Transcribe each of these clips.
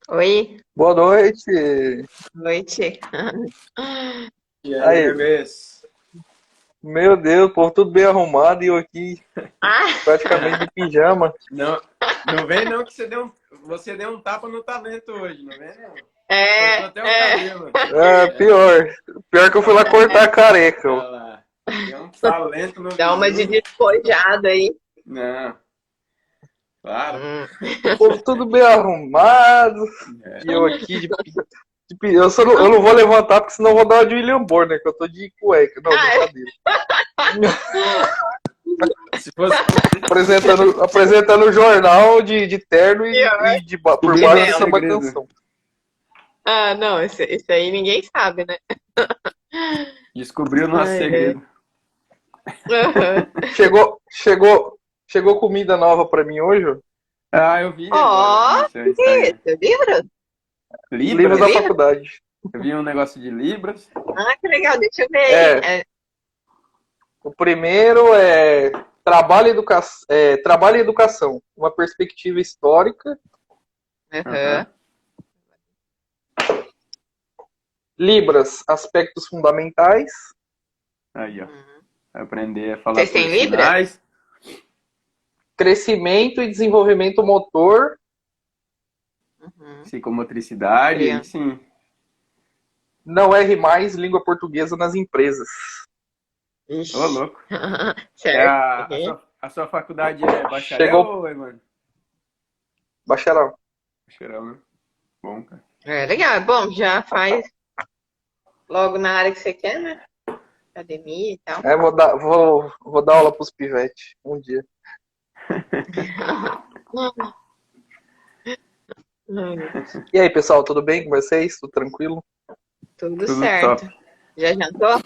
Oi, Boa noite. noite. E aí, Aí, bebês? meu Deus, povo tudo bem arrumado e eu aqui Ah, praticamente de pijama. Não, não vem não que você deu um tapa no talento hoje, não vem não. Cortou é, até o é. cabelo. É, É, pior que eu fui lá cortar a careca. olha lá. Deu um talento no Dá uma de bizu. despojada aí. Não, claro. Hum. O povo tudo bem arrumado É. e eu aqui eu não vou levantar porque senão eu vou dar uma de William Bonner, que eu tô de cueca. Não, Ah, brincadeira. Se fosse Apresentando o jornal de terno pior. por descobrir o baixo nosso dessa segredo. bacanção. Ah, não, isso aí ninguém sabe, né? Descobrir o nosso Ai, ai. segredo. Aham. Chegou comida nova pra mim hoje, ó. Ah, eu vi agora Ó, no seu que Instagram. isso? Livro? Livros da Libras? Livro? faculdade. Eu vi um negócio de Libras. Ah, que legal, deixa eu ver aí. É, o primeiro é Trabalho e Educação, uma perspectiva histórica. Aham. Aham. Libras, aspectos fundamentais. Aí, ó. Uhum. Aprender a falar Vocês por têm Libra? sinais. Crescimento e desenvolvimento motor. Uhum. Psicomotricidade, aí Criança. sim. Não erre mais língua portuguesa nas empresas. Ô, Ixi. louco. É Certo. Uhum. a sua faculdade é bacharel Chegou ou é, mano? bacharel. Bacharel, né? Bom, cara. É legal, é bom, já faz logo na área que você quer, né? Academia e tal. Vou dar aula pros pivetes um dia. Ai, E aí, pessoal, tudo bem com vocês? Tudo tranquilo? tudo Tudo top. certo. Já jantou?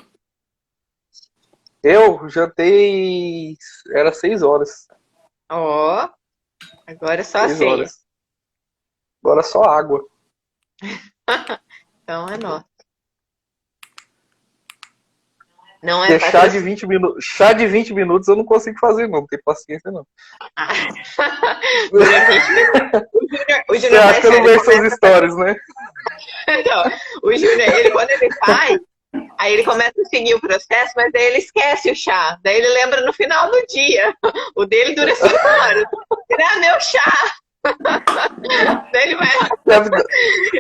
Eu jantei. Era 6 horas. Ó, agora é só a Seis ceia. horas. Agora só água. Então é nosso. Não é Porque chá de patrocínio. 20 minutos, chá de 20 minutos eu não consigo fazer, não. Não tenho paciência, não. Dura 20 minutos. O Você Júnior acha faz que eu não sério, ele vejo começa suas a fazer. stories, né? Não, o Júnior, quando ele faz, aí ele começa a seguir o processo, mas daí ele esquece o chá. Daí ele lembra no final do dia. O dele dura 5 horas. Ele, meu chá! Daí ele vai. Tá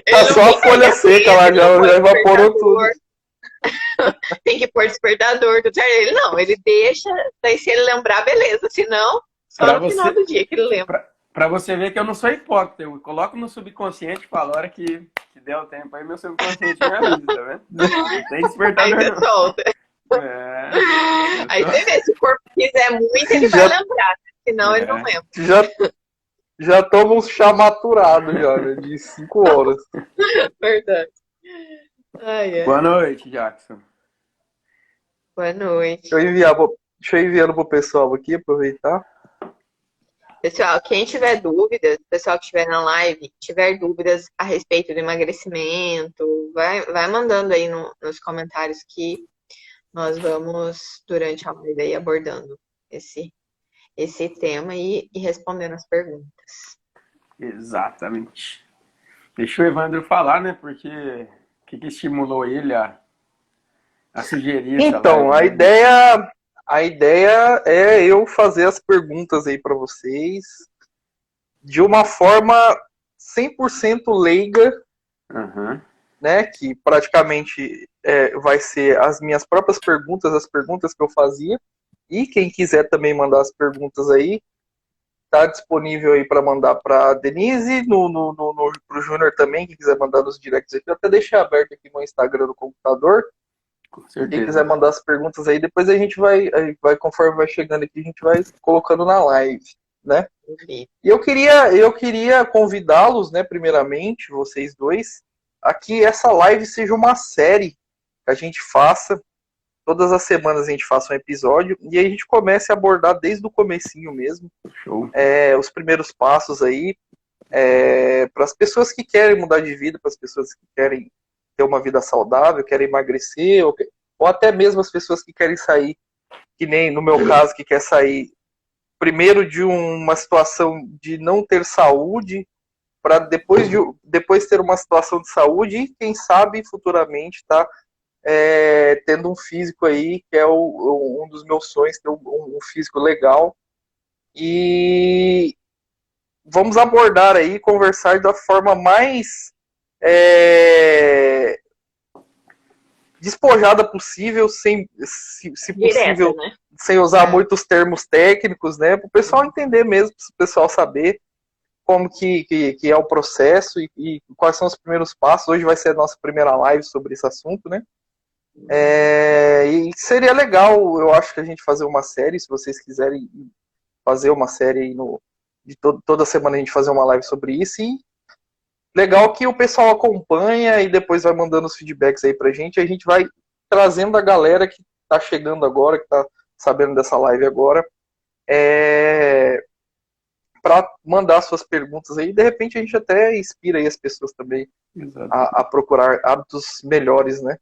Ele não só a fica folha seca assim, lá, ele não já põe evaporou tudo. despertador. Tem que pôr despertador. Tudo certo. Ele não, ele deixa, daí se ele lembrar, beleza. Se não, só Pra no final você, do dia que ele lembra. pra você ver que eu não sou hipócrita. Eu coloco no subconsciente e falo, a hora que der o tempo aí, meu subconsciente me avisa, tá vendo? Não tem Aí despertador, você não. solta. É, eu Aí você sou... vê, se o corpo quiser muito, ele vai Já, lembrar. Senão ele não É. lembra. já, já toma uns chá maturado já, né? De 5 horas. Verdade. Ai, ai. Boa noite, Jackson. Boa noite. Deixa eu enviando pro pessoal aqui, aproveitar. Pessoal, quem tiver dúvidas, pessoal que estiver na live, tiver dúvidas a respeito do emagrecimento, vai mandando aí nos comentários que nós vamos, durante a live, aí, abordando esse tema e respondendo as perguntas. Exatamente. Deixa o Evandro falar, né? Porque o que estimulou ele a sugerir essa Então, live hoje? a ideia é eu fazer as perguntas aí para vocês de uma forma 100% leiga, Aham. né? Que praticamente vai ser as minhas próprias perguntas, as perguntas que eu fazia. E quem quiser também mandar as perguntas aí, tá disponível aí para mandar para Denise, pro Júnior também, quem quiser mandar nos directs aqui. Eu até deixei aberto aqui no Instagram do computador. Com Quem quiser certeza. mandar as perguntas aí, depois a gente conforme vai chegando aqui, a gente vai colocando na live, né? E eu queria convidá-los, né, primeiramente, vocês dois, a que essa live seja uma série que a gente faça. Todas as semanas a gente faça um episódio e aí a gente comece a abordar desde o comecinho mesmo, Show. os primeiros passos aí, para as pessoas que querem mudar de vida, para as pessoas que querem ter uma vida saudável, querem emagrecer, ou até mesmo as pessoas que querem sair, que nem no meu caso, que quer sair primeiro de uma situação de não ter saúde, para depois ter uma situação de saúde e, quem sabe, futuramente, tá tendo um físico aí, que é um dos meus sonhos, ter um físico legal. E vamos abordar aí, conversar da forma mais despojada possível, se possível, Direta, né? sem usar muitos termos técnicos, né? Para o pessoal entender mesmo, para o pessoal saber como que é o processo e quais são os primeiros passos. Hoje vai ser a nossa primeira live sobre esse assunto, né? E seria legal, eu acho, que a gente fazer uma série, se vocês quiserem fazer uma série aí toda semana a gente fazer uma live sobre isso. E legal que o pessoal acompanha e depois vai mandando os feedbacks aí pra gente. A gente vai trazendo a galera que tá chegando agora, que tá sabendo dessa live agora, para mandar suas perguntas aí. De repente a gente até inspira aí as pessoas também a procurar hábitos melhores, né?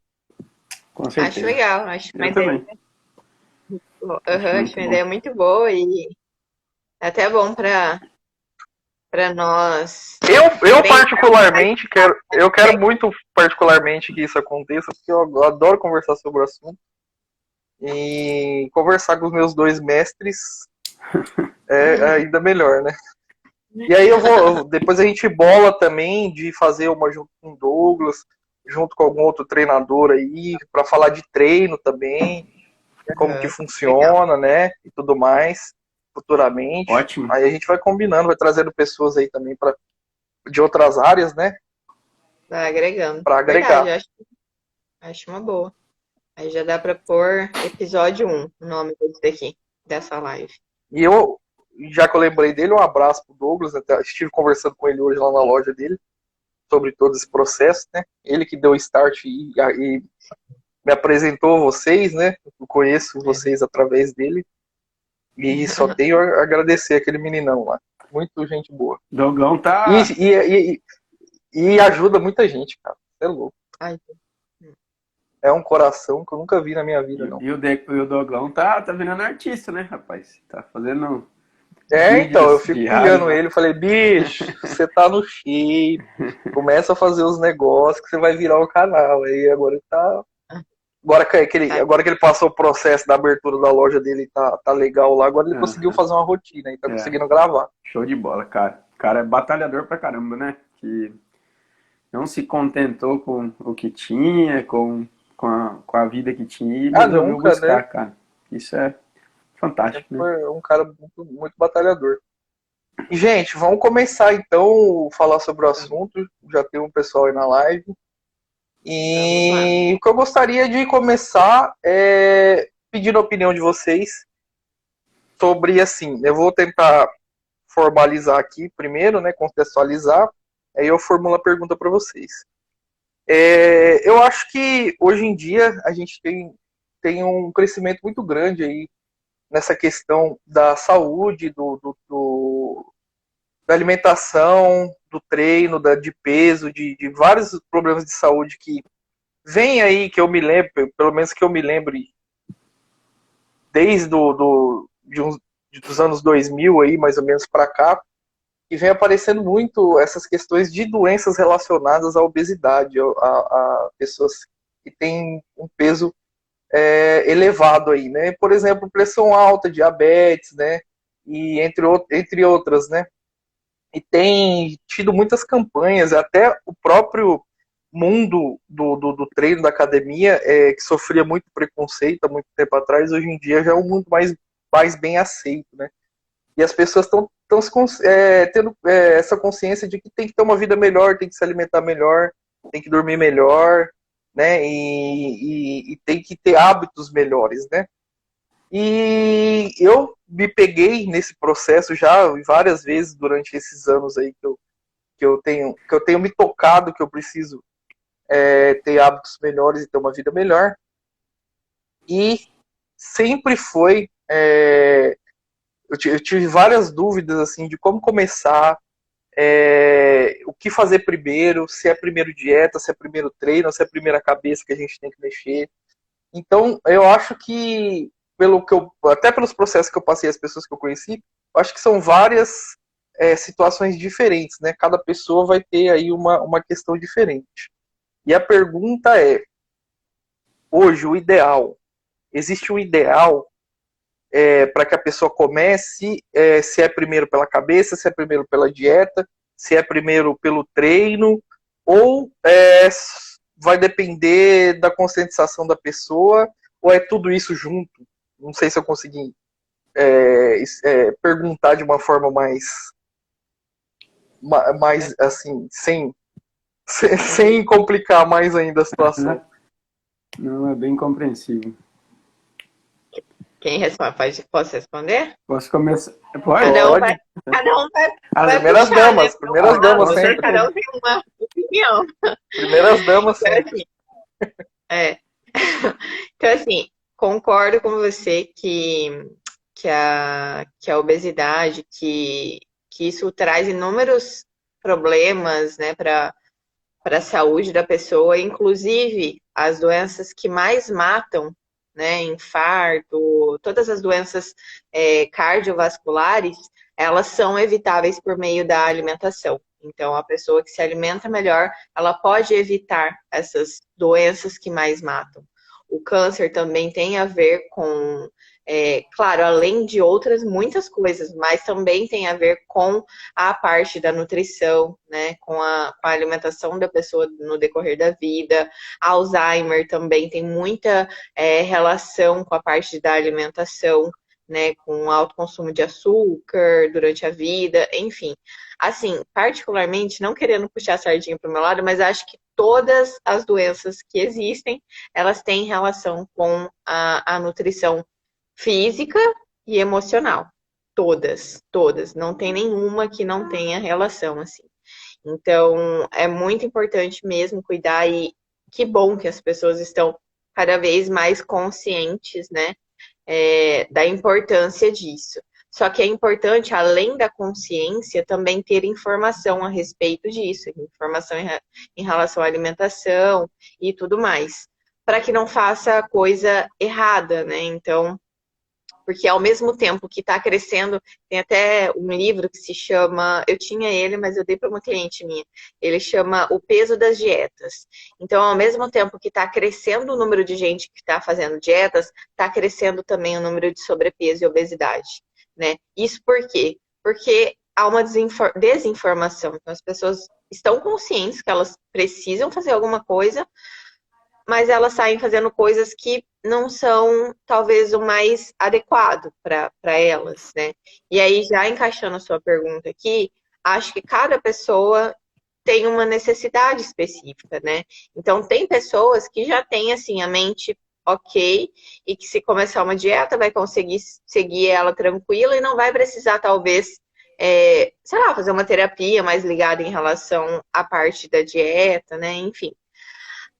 Com certeza. Acho legal, acho uma ideia. Acho uma ideia muito boa e é até bom para nós. Eu particularmente quero muito particularmente que isso aconteça, porque eu adoro conversar sobre o assunto. E conversar com os meus 2 mestres é ainda melhor, né? E aí depois a gente bola também de fazer uma junto com o Douglas, junto com algum outro treinador aí, para falar de treino também, como que funciona, né? E tudo mais, futuramente. Ótimo. Aí a gente vai combinando, vai trazendo pessoas aí também de outras áreas, né? Agregando. Para agregar. Verdade, acho uma boa. Aí já dá para pôr episódio 1, o nome desse daqui, dessa live. E já que eu lembrei dele, um abraço pro Douglas, até estive conversando com ele hoje lá na loja dele, sobre todo esse processo, né? Ele que deu o start e me apresentou vocês, né? Eu conheço vocês através dele. E só tenho a agradecer aquele meninão lá. Muito gente boa. Dogão tá... E ajuda muita gente, cara. Você é louco. Ai. É um coração que eu nunca vi na minha vida, não. E o Doglão tá virando artista, né, rapaz? Tá fazendo... Então, eu fico pilhando ele, eu falei, bicho, você tá no shape, começa a fazer os negócios que você vai virar o canal. Aí agora ele tá... Agora que ele passou o processo da abertura da loja dele, tá legal lá, agora ele conseguiu fazer uma rotina e tá conseguindo gravar. Show de bola, cara. O cara é batalhador pra caramba, né? Que não se contentou com o que tinha, com a vida que tinha e resolveu buscar, né? Cara. Isso é fantástico, né? Foi um cara muito, muito batalhador. E, gente, vamos começar então a falar sobre o assunto. Já tem um pessoal aí na live. E o que eu gostaria de começar é pedindo a opinião de vocês sobre, assim, eu vou tentar formalizar aqui primeiro, né, contextualizar, aí eu formulo a pergunta para vocês. Eu acho que hoje em dia a gente tem um crescimento muito grande aí nessa questão da saúde, da alimentação, do treino, de peso, de vários problemas de saúde que vem aí, que eu me lembro, pelo menos que eu me lembre, desde dos anos 2000 aí, mais ou menos para cá, que vem aparecendo muito essas questões de doenças relacionadas à obesidade, a pessoas que têm um peso elevado aí, né? Por exemplo, pressão alta, diabetes, né? E entre outras, né? E tem tido muitas campanhas, até o próprio mundo do treino, da academia, que sofria muito preconceito há muito tempo atrás, hoje em dia já é um mundo mais bem aceito, né? E as pessoas estão tendo essa consciência de que tem que ter uma vida melhor, tem que se alimentar melhor, tem que dormir melhor, né? E tem que ter hábitos melhores, né? E eu me peguei nesse processo já várias vezes durante esses anos aí que eu tenho me tocado que eu preciso ter hábitos melhores e ter uma vida melhor. E sempre foi eu tive várias dúvidas assim de como começar, o que fazer primeiro, se é primeiro dieta, se é primeiro treino, se é primeiro a cabeça que a gente tem que mexer. Então, eu acho que até pelos processos que eu passei, as pessoas que eu conheci, eu acho que são várias situações diferentes, né? Cada pessoa vai ter aí uma questão diferente. E a pergunta é, hoje, o ideal, existe um ideal para que a pessoa comece, se é primeiro pela cabeça, se é primeiro pela dieta, se é primeiro pelo treino, ou vai depender da conscientização da pessoa, ou é tudo isso junto? Não sei se eu consegui perguntar de uma forma mais assim, sem complicar mais ainda a situação. Não, é bem compreensível. Quem responde? Posso responder? Posso começar? Pode? Cada um vai As primeiras puxar, damas, né? primeiras damas sempre. Cada um tem uma opinião. Primeiras damas Então, sempre. assim, então, assim, concordo com você que a obesidade, que isso traz inúmeros problemas, né, para a saúde da pessoa, inclusive as doenças que mais matam, né, infarto, todas as doenças cardiovasculares, elas são evitáveis por meio da alimentação. Então, a pessoa que se alimenta melhor, ela pode evitar essas doenças que mais matam. O câncer também tem a ver com, claro, além de outras muitas coisas, mas também tem a ver com a parte da nutrição, né, com a alimentação da pessoa no decorrer da vida. Alzheimer também tem muita relação com a parte da alimentação, né, com alto consumo de açúcar durante a vida, enfim. Assim, particularmente, não querendo puxar a sardinha para o meu lado, mas acho que todas as doenças que existem, elas têm relação com a nutrição física e emocional. Todas, todas. Não tem nenhuma que não tenha relação, assim. Então, é muito importante mesmo cuidar e que bom que as pessoas estão cada vez mais conscientes, né, da importância disso. Só que é importante, além da consciência, também ter informação a respeito disso, informação em relação à alimentação e tudo mais, para que não faça coisa errada, né? Então, porque ao mesmo tempo que está crescendo, tem até um livro que se chama, eu tinha ele, mas eu dei para uma cliente minha, ele chama O Peso das Dietas. Então, ao mesmo tempo que está crescendo o número de gente que está fazendo dietas, está crescendo também o número de sobrepeso e obesidade, né? Isso por quê? Porque há uma desinformação. Então, as pessoas estão conscientes que elas precisam fazer alguma coisa, mas elas saem fazendo coisas que não são, talvez, o mais adequado para elas, né? E aí, já encaixando a sua pergunta aqui, acho que cada pessoa tem uma necessidade específica, né? Então, tem pessoas que já têm, assim, a mente ok, e que se começar uma dieta, vai conseguir seguir ela tranquila e não vai precisar, talvez, sei lá, fazer uma terapia mais ligada em relação à parte da dieta, né? Enfim.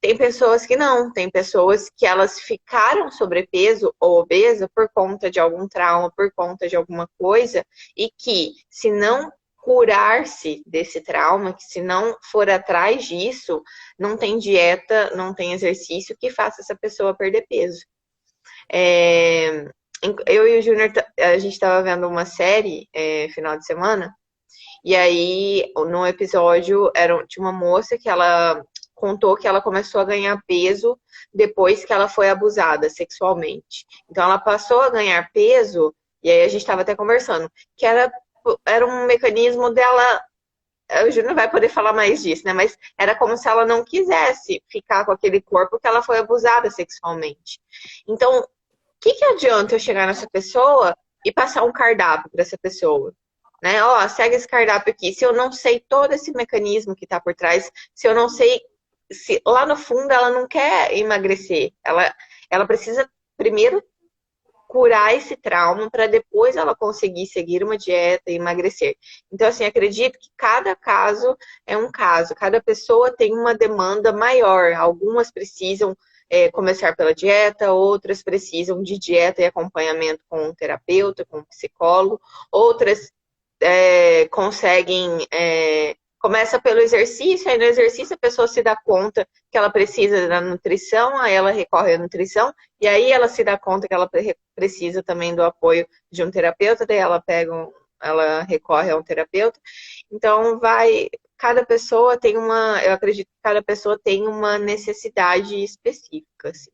Tem pessoas que não, tem pessoas que elas ficaram sobrepeso ou obesa por conta de algum trauma, por conta de alguma coisa, e que se não curar-se desse trauma, que se não for atrás disso, não tem dieta, não tem exercício que faça essa pessoa perder peso. Eu e o Júnior, a gente estava vendo uma série final de semana, e aí no episódio tinha uma moça que ela contou que ela começou a ganhar peso depois que ela foi abusada sexualmente. Então, ela passou a ganhar peso, e aí a gente estava até conversando, que era um mecanismo dela, o Júnior vai poder falar mais disso, né? Mas era como se ela não quisesse ficar com aquele corpo que ela foi abusada sexualmente. Então, o que adianta eu chegar nessa pessoa e passar um cardápio para essa pessoa? Né? Ó, segue esse cardápio aqui. Se eu não sei todo esse mecanismo que está por trás, se eu não sei se lá no fundo ela não quer emagrecer, ela precisa primeiro curar esse trauma para depois ela conseguir seguir uma dieta e emagrecer. Então, assim, acredito que cada caso é um caso, cada pessoa tem uma demanda maior. Algumas precisam começar pela dieta, outras precisam de dieta e acompanhamento com um terapeuta, com um psicólogo, outras conseguem... Começa pelo exercício, aí no exercício a pessoa se dá conta que ela precisa da nutrição, aí ela recorre à nutrição, e aí ela se dá conta que ela precisa também do apoio de um terapeuta, daí ela pega ela recorre a um terapeuta. Então, cada pessoa tem eu acredito que cada pessoa tem uma necessidade específica, assim.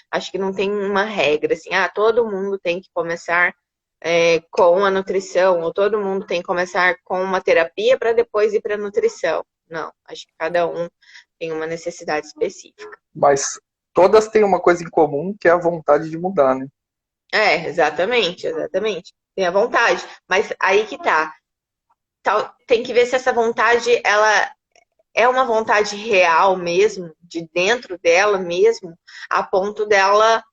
Acho que não tem uma regra, assim, todo mundo tem que começar com a nutrição, ou todo mundo tem que começar com uma terapia para depois ir para a nutrição. Não, acho que cada um tem uma necessidade específica. Mas todas têm uma coisa em comum, que é a vontade de mudar, né? Exatamente, exatamente. Tem a vontade, mas aí que tá. Tem que ver se essa vontade, ela é uma vontade real mesmo, de dentro dela mesmo, a ponto dela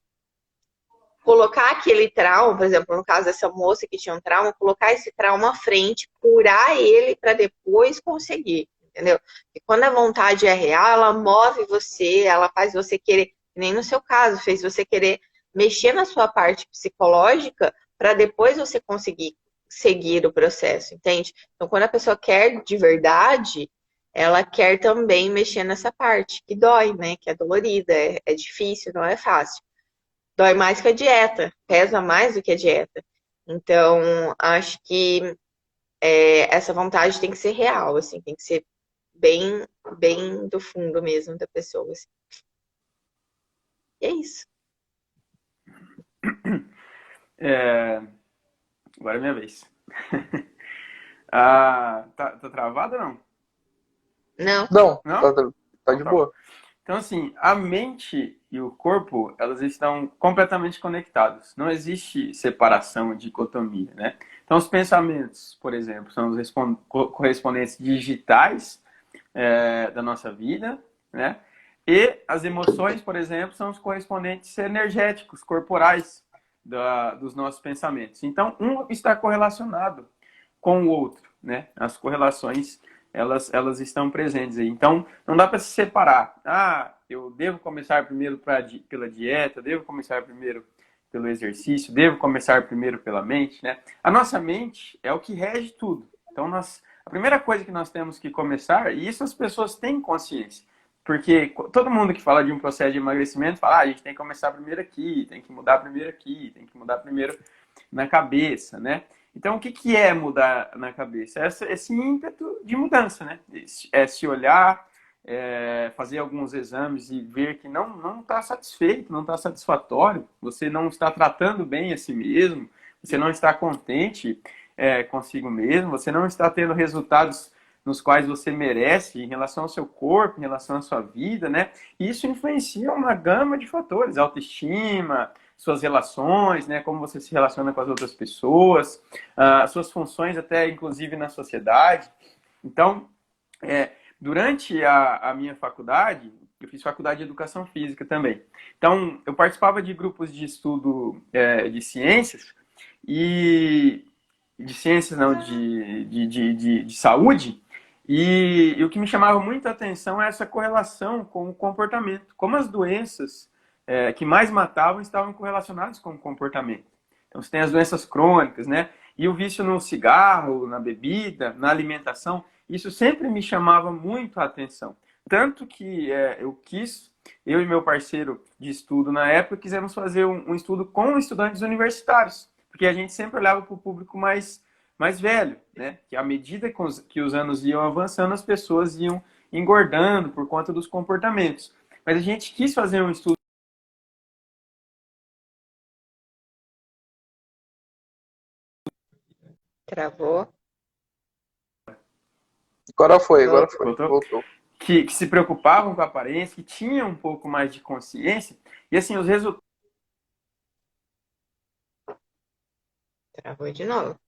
colocar aquele trauma, por exemplo, no caso dessa moça que tinha um trauma, colocar esse trauma à frente, curar ele para depois conseguir, entendeu? E quando a vontade é real, ela move você, ela faz você querer, nem no seu caso, fez você querer mexer na sua parte psicológica para depois você conseguir seguir o processo, entende? Então, quando a pessoa quer de verdade, ela quer também mexer nessa parte que dói, né? Que é dolorida, é difícil, não é fácil. Dói mais que a dieta, pesa mais do que a dieta. Então, acho que essa vontade tem que ser real, assim, tem que ser bem, bem do fundo mesmo da pessoa. Assim. E é isso. Agora é minha vez. Tá travado ou não? Não. Não, Não? tá de boa. Então, assim, a mente e o corpo, elas estão completamente conectados. Não existe separação, dicotomia, né? Então, os pensamentos, por exemplo, são os correspondentes digitais da nossa vida, né? E as emoções, por exemplo, são os correspondentes energéticos, corporais dos nossos pensamentos. Então, um está correlacionado com o outro, né? As correlações elas estão presentes aí. Então, não dá para se separar. Eu devo começar primeiro pela dieta, devo começar primeiro pelo exercício, devo começar primeiro pela mente, né? A nossa mente é o que rege tudo. Então, a primeira coisa que nós temos que começar, e isso as pessoas têm consciência, porque todo mundo que fala de um processo de emagrecimento fala, a gente tem que começar primeiro aqui, tem que mudar primeiro aqui, tem que mudar primeiro na cabeça, né? Então, o que é mudar na cabeça? Esse ímpeto de mudança, né? É se olhar, fazer alguns exames e ver que não está satisfeito, não está satisfatório, você não está tratando bem a si mesmo, você não está contente consigo mesmo, você não está tendo resultados nos quais você merece em relação ao seu corpo, em relação à sua vida, né? E isso influencia uma gama de fatores, autoestima, suas relações, né? Como você se relaciona com as outras pessoas, suas funções até inclusive na sociedade. Então, durante a minha faculdade, eu fiz faculdade de educação física também. Então, eu participava de grupos de estudo de ciências e de ciências não, de saúde, e o que me chamava muita atenção é essa correlação com o comportamento, como as doenças que mais matavam estavam correlacionadas com o comportamento. Então você tem as doenças crônicas, né? E o vício no cigarro, na bebida, na alimentação, isso sempre me chamava muito a atenção. Tanto que eu e meu parceiro de estudo na época, quisemos fazer um estudo com estudantes universitários, porque a gente sempre olhava para o público mais velho, né? Que à medida que os anos iam avançando, as pessoas iam engordando por conta dos comportamentos. Mas a gente quis fazer um estudo. Travou. Agora foi. Voltou? Que se preocupavam com a aparência, que tinham um pouco mais de consciência. E assim, os resultados. Travou de novo.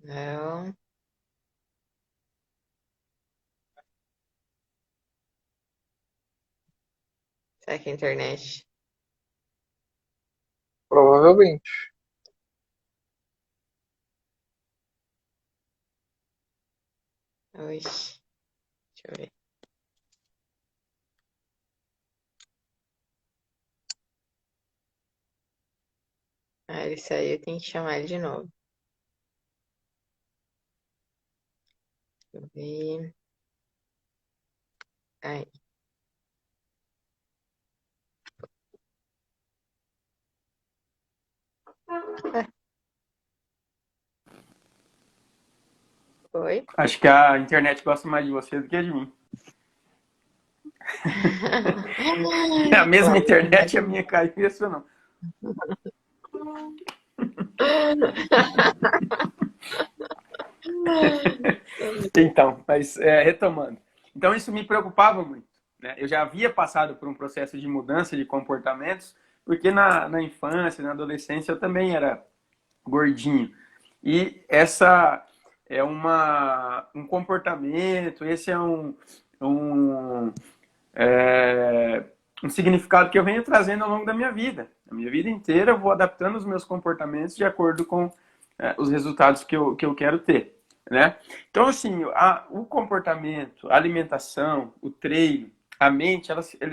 Não. Será que é a internet? Provavelmente. Oxi. Deixa eu ver. Ele saiu, tem que chamar ele de novo. Deixa eu ver. Aí. Oi? Acho que a internet gosta mais de você do que de mim. É a mesma internet, a minha cabeça não. Então, mas retomando. Então, isso me preocupava muito, né? Eu já havia passado por um processo de mudança de comportamentos, porque na infância, na adolescência, eu também era gordinho. E essa é um comportamento, esse é um, um significado que eu venho trazendo ao longo da minha vida. A minha vida inteira eu vou adaptando os meus comportamentos de acordo com os resultados que eu quero ter, né? Então, assim, o comportamento, a alimentação, o treino, a mente,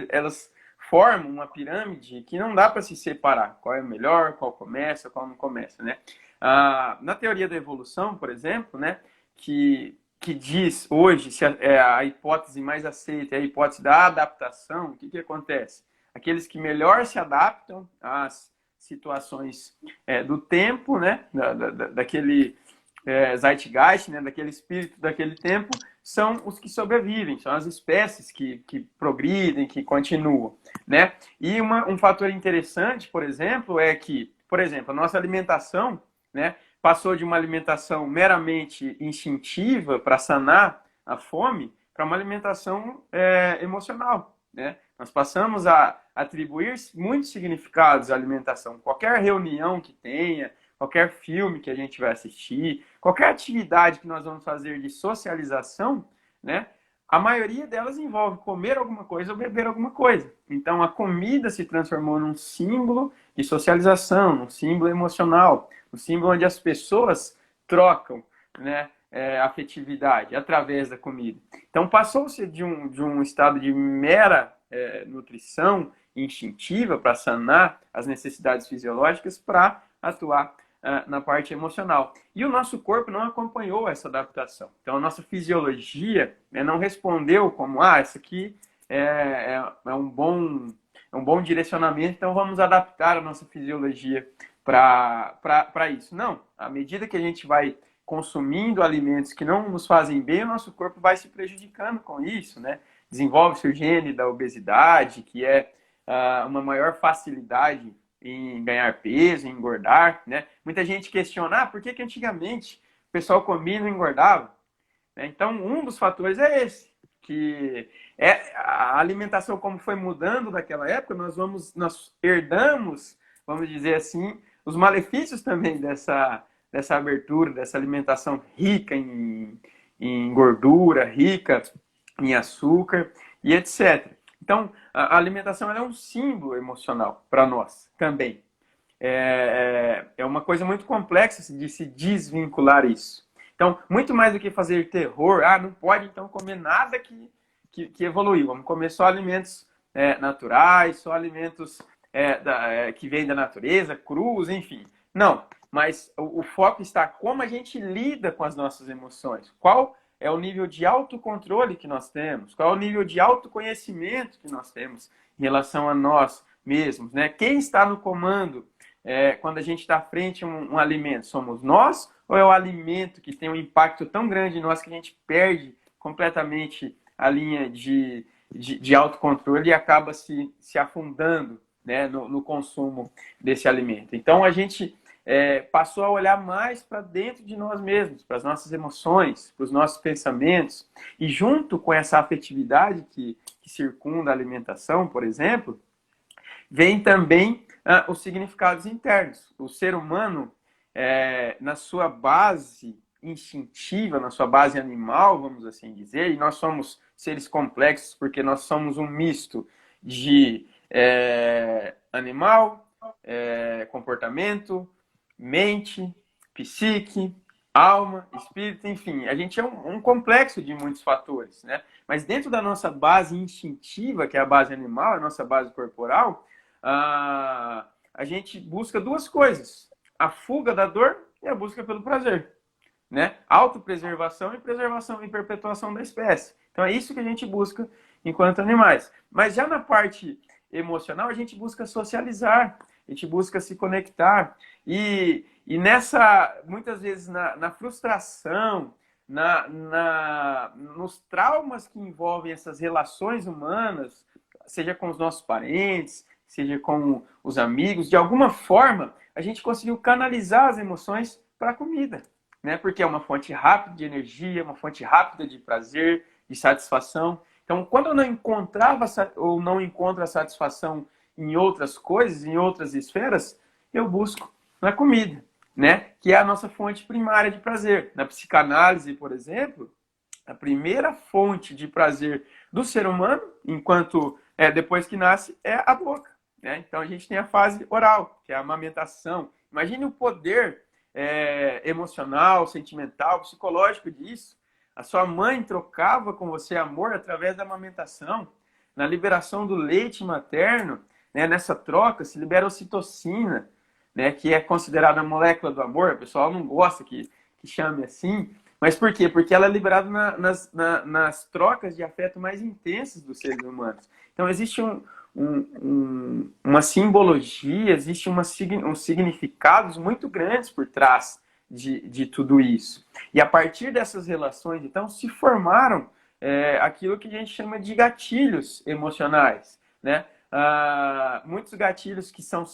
elas formam uma pirâmide que não dá para se separar. Qual é o melhor, qual começa, qual não começa, né? Na teoria da evolução, por exemplo, né, que diz hoje, se a hipótese mais aceita é a hipótese da adaptação, o que acontece? Aqueles que melhor se adaptam às situações do tempo, né, daquele zeitgeist, né, daquele espírito daquele tempo, são os que sobrevivem, são as espécies que progridem, que continuam, né? E um fator interessante, por exemplo, é que, por exemplo, a nossa alimentação, né, passou de uma alimentação meramente instintiva para sanar a fome para uma alimentação emocional, né? Nós passamos a atribuir muitos significados à alimentação. Qualquer reunião que tenha, qualquer filme que a gente vai assistir, qualquer atividade que nós vamos fazer de socialização, né? A maioria delas envolve comer alguma coisa ou beber alguma coisa. Então, a comida se transformou num símbolo de socialização, num símbolo emocional, um símbolo onde as pessoas trocam, né, afetividade através da comida. Então, passou-se de um estado de mera nutrição instintiva para sanar as necessidades fisiológicas para atuar na parte emocional. E o nosso corpo não acompanhou essa adaptação. Então, a nossa fisiologia não respondeu como, isso aqui é um bom direcionamento, então vamos adaptar a nossa fisiologia para isso. Não, à medida que a gente vai consumindo alimentos que não nos fazem bem, o nosso corpo vai se prejudicando com isso, né? Desenvolve-se o gene da obesidade, que é uma maior facilidade em ganhar peso, em engordar, né? Muita gente questiona, por que antigamente o pessoal comia e não engordava? Então, um dos fatores é esse, que a alimentação como foi mudando naquela época, nós herdamos, vamos dizer assim, os malefícios também dessa abertura, dessa alimentação rica em gordura, rica em açúcar e etc. Então, a alimentação é um símbolo emocional para nós também. É uma coisa muito complexa de se desvincular isso. Então, muito mais do que fazer terror, não pode então comer nada que evoluiu. Vamos comer só alimentos naturais, só alimentos que vêm da natureza, crus, enfim. Não, mas o foco está como a gente lida com as nossas emoções. Qual é o nível de autocontrole que nós temos? Qual é o nível de autoconhecimento que nós temos em relação a nós mesmos, né? Quem está no comando quando a gente está frente a um alimento? Somos nós ou é o alimento que tem um impacto tão grande em nós que a gente perde completamente a linha de autocontrole e acaba se afundando, né, no consumo desse alimento? Então, a gente passou a olhar mais para dentro de nós mesmos, para as nossas emoções, para os nossos pensamentos. E junto com essa afetividade que circunda a alimentação, por exemplo, vem também os significados internos. O ser humano, na sua base instintiva, na sua base animal, vamos assim dizer, e nós somos seres complexos porque nós somos um misto de animal, comportamento, mente, psique, alma, espírito, enfim. A gente é um complexo de muitos fatores, né? Mas dentro da nossa base instintiva, que é a base animal, a nossa base corporal, a gente busca duas coisas: a fuga da dor e a busca pelo prazer, né? Autopreservação e preservação e perpetuação da espécie. Então é isso que a gente busca enquanto animais. Mas já na parte emocional, a gente busca socializar, a gente busca se conectar. E muitas vezes na frustração, nos traumas que envolvem essas relações humanas, seja com os nossos parentes, seja com os amigos, de alguma forma, a gente conseguiu canalizar as emoções para a comida, né? Porque é uma fonte rápida de energia, uma fonte rápida de prazer, de satisfação. Então, quando eu não encontrava ou não encontro a satisfação em outras coisas, em outras esferas, eu busco na comida, né? Que é a nossa fonte primária de prazer. Na psicanálise, por exemplo, a primeira fonte de prazer do ser humano, enquanto depois que nasce, é a boca, né? Então a gente tem a fase oral, que é a amamentação. Imagine o poder emocional, sentimental, psicológico disso. A sua mãe trocava com você amor através da amamentação. Na liberação do leite materno, né, nessa troca se libera ocitocina, né, que é considerada a molécula do amor. O pessoal não gosta que chame assim. Mas por quê? Porque ela é liberada nas trocas de afeto mais intensas dos seres humanos. Então existe uma simbologia, existe uns significados muito grandes por trás de tudo isso. E a partir dessas relações, então, se formaram aquilo que a gente chama de gatilhos emocionais, né? Muitos gatilhos que são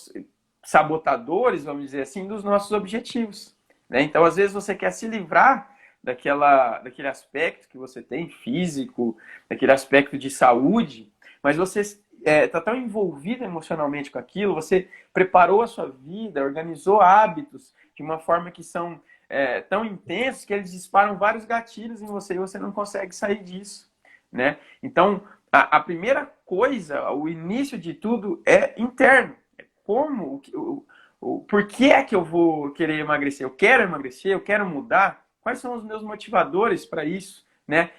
sabotadores, vamos dizer assim, dos nossos objetivos, né? Então, às vezes, você quer se livrar daquele aspecto que você tem, físico, daquele aspecto de saúde, mas você está tão envolvido emocionalmente com aquilo, você preparou a sua vida, organizou hábitos de uma forma que são tão intensos que eles disparam vários gatilhos em você e você não consegue sair disso, né? Então, a primeira coisa, o início de tudo é interno. Por que é que eu vou querer emagrecer? Eu quero mudar. Quais são os meus motivadores para isso, né?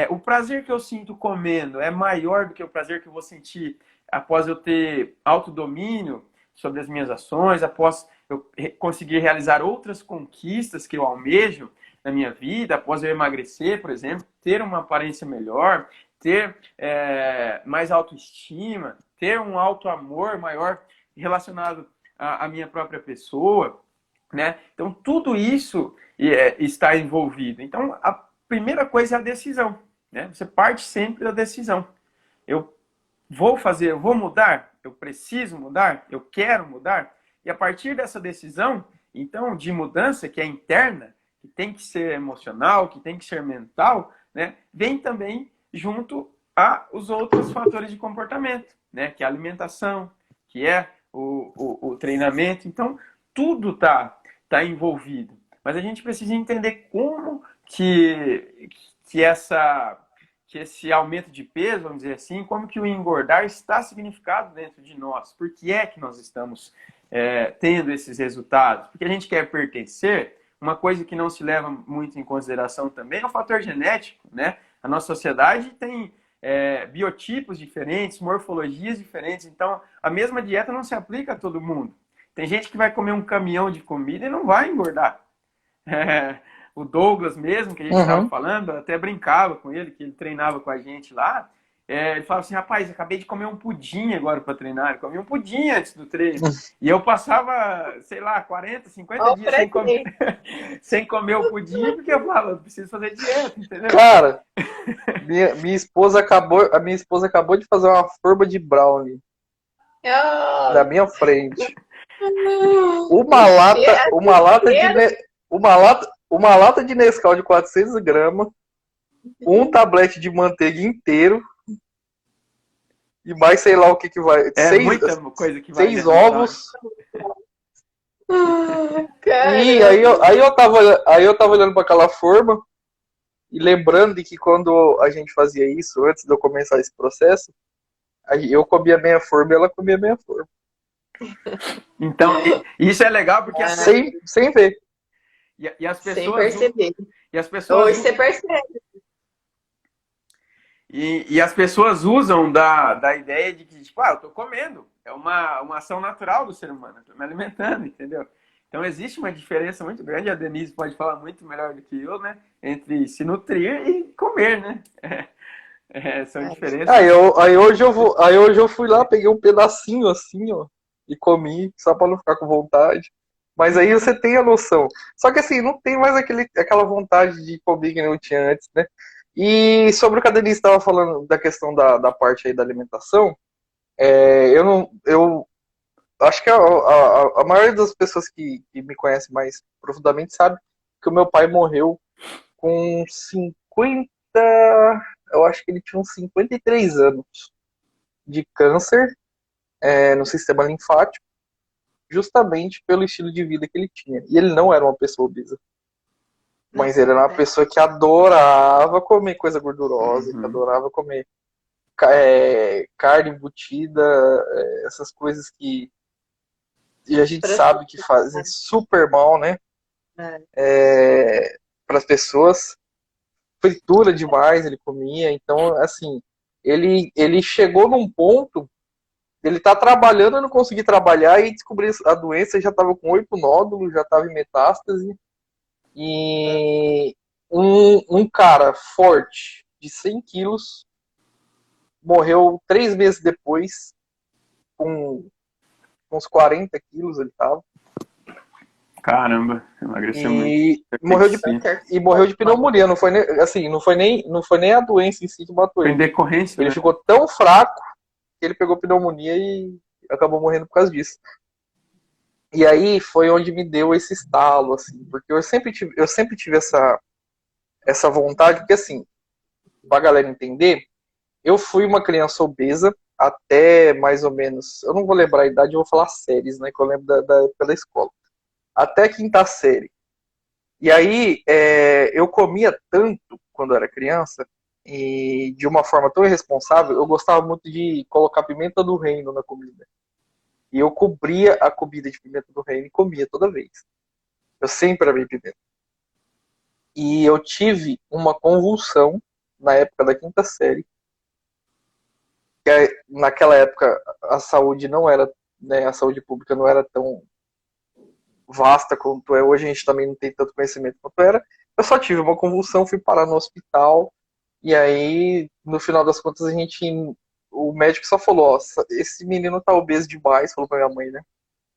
O prazer que eu sinto comendo é maior do que o prazer que eu vou sentir após eu ter autodomínio sobre as minhas ações, após eu conseguir realizar outras conquistas que eu almejo na minha vida, após eu emagrecer, por exemplo, ter uma aparência melhor, ter mais autoestima, ter um auto-amor maior relacionado à minha própria pessoa, né? Então, tudo isso está envolvido. Então, a primeira coisa é a decisão, né? Você parte sempre da decisão. Eu vou mudar? Eu preciso mudar? Eu quero mudar? E a partir dessa decisão, então, de mudança, que é interna, que tem que ser emocional, que tem que ser mental, né? Vem também junto aos outros fatores de comportamento, né? Que é a alimentação, que é o treinamento. Então, tudo está envolvido. Mas a gente precisa entender como que esse aumento de peso, vamos dizer assim, como que o engordar está significado dentro de nós. Por que é que nós estamos tendo esses resultados? Porque a gente quer pertencer. Uma coisa que não se leva muito em consideração também é o fator genético, né? A nossa sociedade tem biotipos diferentes, morfologias diferentes. Então, a mesma dieta não se aplica a todo mundo. Tem gente que vai comer um caminhão de comida e não vai engordar. O Douglas mesmo, que a gente estava falando, eu até brincava com ele, que ele treinava com a gente lá. Ele falava assim, rapaz, acabei de comer um pudim agora para treinar. Eu comi um pudim antes do treino. E eu passava, sei lá, 40, 50 dias sem comer o pudim, porque eu falava, eu preciso fazer dieta, entendeu? Cara, minha esposa acabou de fazer uma forma de brownie na minha frente. Uma lata de Nescau de 400 gramas, um tablete de manteiga inteiro e mais sei lá o que vai. Muita coisa que vai. 6 ovos. E aí eu tava olhando para aquela forma e lembrando de que quando a gente fazia isso, antes de eu começar esse processo, eu comia meia forma e ela comia meia forma. Então, isso é legal porque sem ver. E as pessoas. Sem perceber. E as pessoas. Hoje você percebe. E as pessoas usam da ideia de que, tipo, eu tô comendo. É uma ação natural do ser humano. Eu tô me alimentando, entendeu? Então existe uma diferença muito grande. A Denise pode falar muito melhor do que eu, né? Entre se nutrir e comer, né? São diferenças. Aí hoje eu fui lá, peguei um pedacinho assim, ó, e comi, só pra não ficar com vontade. Mas aí você tem a noção. Só que assim, não tem mais aquela vontade de comer que não tinha antes, né? E sobre o que a Denise estava falando da questão da parte aí da alimentação, eu acho que a maioria das pessoas que me conhecem mais profundamente sabe que o meu pai morreu com 50, eu acho que ele tinha uns 53 anos de câncer no sistema linfático, justamente pelo estilo de vida que ele tinha. E ele não era uma pessoa obesa. Mas ele era uma pessoa que adorava comer coisa gordurosa, que adorava comer carne embutida, essas coisas que a gente sabe que fazem super mal, né? Para as pessoas. Fritura demais ele comia. Então, assim, ele chegou num ponto, ele tá trabalhando e não conseguir trabalhar e descobrir a doença, já tava com 8 nódulos, já tava em metástase. E um cara forte, de 100 quilos, morreu 3 meses depois, com uns 40 quilos ele tava. Caramba, emagreceu muito. E morreu de pneumonia. Não foi nem, assim, não foi nem a doença em si que matou Foi ele. em decorrência, Ele né? ficou tão fraco que ele pegou pneumonia e acabou morrendo por causa disso. E aí foi onde me deu esse estalo, assim, porque eu sempre tive essa vontade, porque assim, pra galera entender, eu fui uma criança obesa até mais ou menos, eu não vou lembrar a idade, eu vou falar séries, né, que eu lembro da época da escola. Até a quinta série. E aí, eu comia tanto quando era criança, e de uma forma tão irresponsável, eu gostava muito de colocar pimenta do reino na comida. E eu cobria a comida de pimenta do reino e comia toda vez. Eu sempre amei pimenta. E eu tive uma convulsão na época da quinta série. Que naquela época a saúde não era, né, a saúde pública não era tão vasta quanto é hoje, a gente também não tem tanto conhecimento quanto era. Eu só tive uma convulsão, fui parar no hospital, e aí, no final das contas, o médico só falou, ó, esse menino tá obeso demais, falou pra minha mãe, né?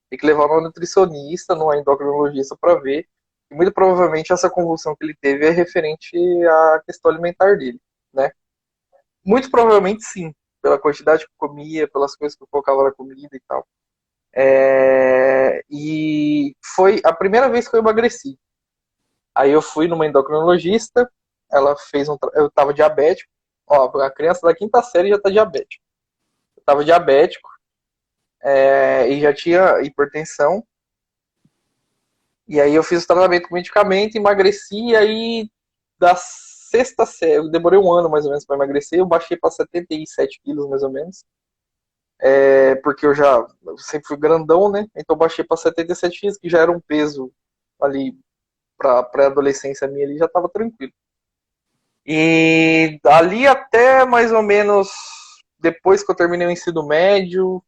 Tem que levar no nutricionista, no endocrinologista para ver. E muito provavelmente essa convulsão que ele teve é referente à questão alimentar dele, né? Muito provavelmente sim, pela quantidade que eu comia, pelas coisas que eu colocava na comida e tal. E foi a primeira vez que eu emagreci. Aí eu fui numa endocrinologista, ela fez eu tava diabético. Ó, a criança da quinta série já tá diabético. Eu tava diabético, e já tinha hipertensão. E aí eu fiz o tratamento com medicamento, emagreci, e aí da sexta série, eu demorei um ano mais ou menos para emagrecer, eu baixei para 77 quilos mais ou menos. Porque eu sempre fui grandão, né? Então eu baixei para 77 quilos, que já era um peso ali para pré-adolescência minha, ali já estava tranquilo. E ali até mais ou menos depois que eu terminei o ensino médio,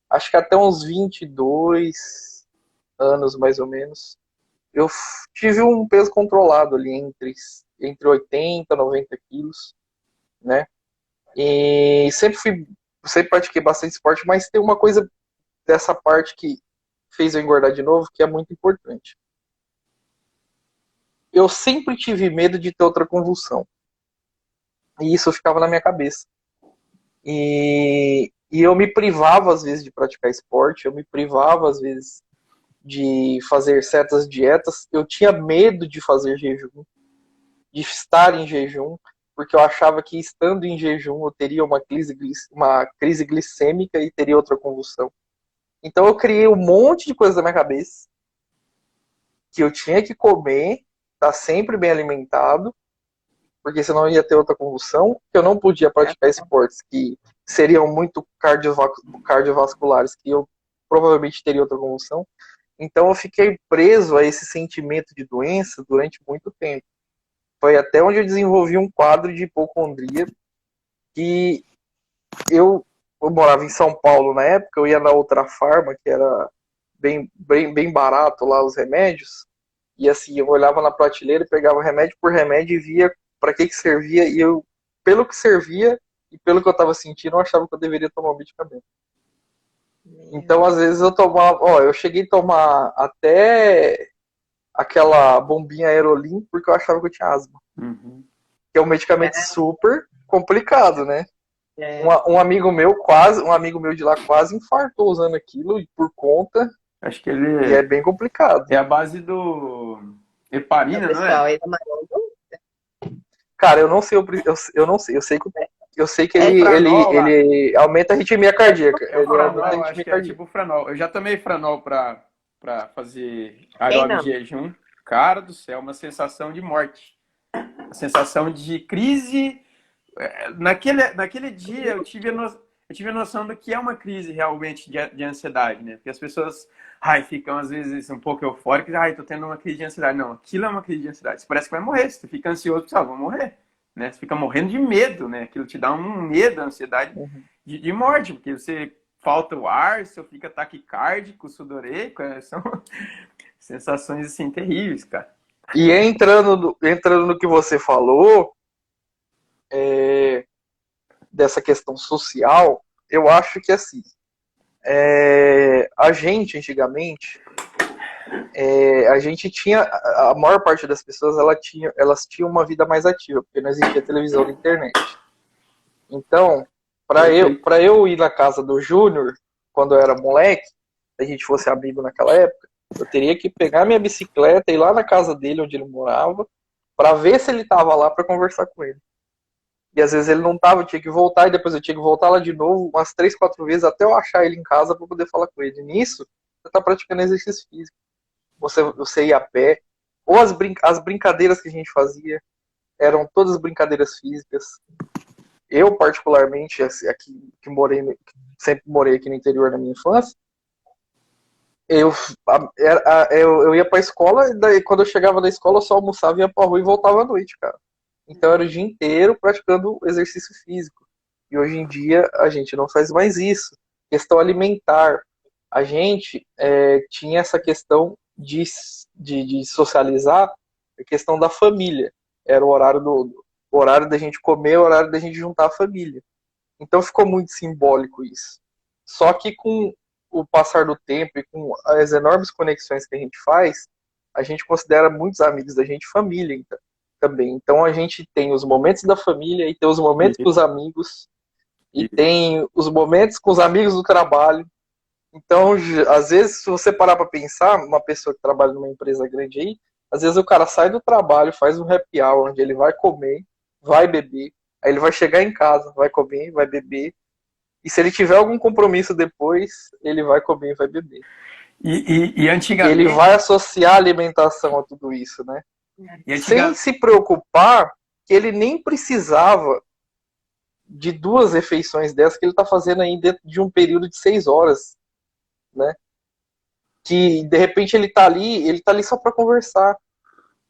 acho que até uns 22 anos mais ou menos, eu tive um peso controlado ali entre 80 e 90 quilos, né? E sempre pratiquei bastante esporte, mas tem uma coisa dessa parte que fez eu engordar de novo, que é muito importante. Eu sempre tive medo de ter outra convulsão. E isso ficava na minha cabeça. E eu me privava, às vezes, de praticar esporte, eu me privava, às vezes, de fazer certas dietas. Eu tinha medo de fazer jejum, de estar em jejum, porque eu achava que estando em jejum eu teria uma crise glicêmica e teria outra convulsão. Então eu criei um monte de coisa na minha cabeça que eu tinha que comer, estar sempre bem alimentado, porque senão eu ia ter outra convulsão, que eu não podia praticar esportes que seriam muito cardiovasculares, que eu provavelmente teria outra convulsão. Então eu fiquei preso a esse sentimento de doença durante muito tempo. Foi até onde eu desenvolvi um quadro de hipocondria, que eu morava em São Paulo na época, eu ia na outra farma, que era bem barato lá os remédios, e assim, eu olhava na prateleira e pegava remédio por remédio e via para que servia, e eu, pelo que servia e pelo que eu estava sentindo, eu achava que eu deveria tomar um medicamento. Então, às vezes, eu tomava. Ó, eu cheguei a tomar até aquela bombinha Aerolim porque eu achava que eu tinha asma. Uhum. Que é um medicamento super complicado, né? É. Um amigo meu de lá quase infartou usando aquilo e por conta. Acho que E é bem complicado. é a base do heparina, não é? Pessoal, Cara, eu não sei, eu não sei, eu sei que ele aumenta a arritmia cardíaca. É o Ele aumenta a Franol, arritmia acho que é cardíaca. tipo o Franol. Eu já tomei Franol pra fazer quem aeróbio não? de jejum. Cara do céu, uma sensação de morte. Uma sensação de crise. Naquele dia eu tive a noção do que é uma crise realmente de ansiedade, né? Porque as pessoas ficam às vezes um pouco eufóricas, tô tendo uma crise de ansiedade. Não, aquilo é uma crise de ansiedade. Você parece que vai morrer, você fica ansioso, vou morrer. Né? Você fica morrendo de medo, né? Aquilo te dá um medo, ansiedade de morte, porque você falta o ar, você fica taquicárdico, sudoreico, são sensações assim terríveis, cara. E entrando no que você falou, dessa questão social, eu acho que assim, a gente antigamente, a gente tinha, a maior parte das pessoas elas tinham uma vida mais ativa, porque não existia televisão na internet. Então, para eu ir na casa do Júnior, quando eu era moleque, se a gente fosse amigo naquela época, eu teria que pegar minha bicicleta e ir lá na casa dele, onde ele morava, para ver se ele estava lá para conversar com ele. E às vezes ele não tava, eu tinha que voltar, e depois eu tinha que voltar lá de novo, umas 3, 4 vezes, até eu achar ele em casa para poder falar com ele. Nisso, você tá praticando exercício físico. Você ia a pé, ou as brincadeiras que a gente fazia eram todas brincadeiras físicas. Eu, particularmente, aqui que sempre morei aqui no interior da minha infância, eu ia pra escola, e daí quando eu chegava da escola eu só almoçava, ia pra rua e voltava à noite, cara. Então era o dia inteiro praticando exercício físico. E hoje em dia a gente não faz mais isso. Questão alimentar. A gente tinha essa questão de socializar, a questão da família. Era o horário da gente comer, o horário da gente juntar a família. Então ficou muito simbólico isso. Só que com o passar do tempo e com as enormes conexões que a gente faz, a gente considera muitos amigos da gente família então, também. Então a gente tem os momentos da família e tem os momentos com os amigos e tem os momentos com os amigos do trabalho. Então, às vezes, se você parar para pensar, uma pessoa que trabalha numa empresa grande aí, às vezes o cara sai do trabalho, faz um happy hour onde ele vai comer, vai beber, aí ele vai chegar em casa, vai comer, vai beber, e se ele tiver algum compromisso depois, ele vai comer e vai beber. E antigamente... Ele vai associar a alimentação a tudo isso, né? Sem se preocupar que ele nem precisava de 2 refeições dessas que ele está fazendo aí dentro de um período de 6 horas, né? Que de repente ele tá ali só para conversar,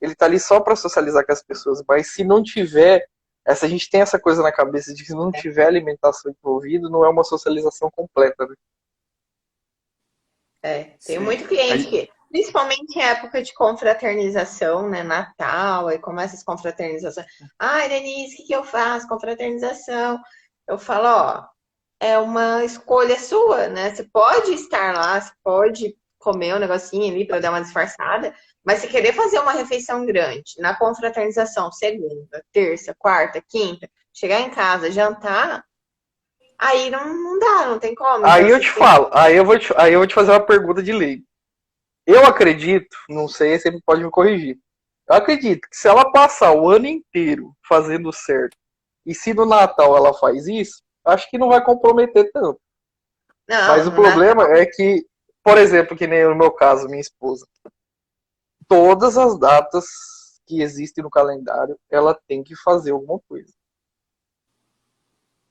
ele tá ali só para socializar com as pessoas, mas se não tiver a gente tem essa coisa na cabeça de que se não tiver alimentação envolvida, não é uma socialização completa, né? Tem muito cliente que, principalmente em época de confraternização, né, Natal, aí começa as confraternizações. Ai, Denise, o que eu faço? Confraternização. Eu falo, ó, é uma escolha sua, né? Você pode estar lá, você pode comer um negocinho ali para dar uma disfarçada, mas se querer fazer uma refeição grande na confraternização, segunda, terça, quarta, quinta, chegar em casa, jantar, aí não dá, não tem como. Aí eu te falo, aí eu vou te fazer uma pergunta de lei. Eu acredito, não sei, você pode me corrigir. Eu acredito que se ela passar o ano inteiro fazendo certo, e se no Natal ela faz isso, acho que não vai comprometer tanto. Não, mas o problema é que, por exemplo, que nem no meu caso, minha esposa, todas as datas que existem no calendário, ela tem que fazer alguma coisa.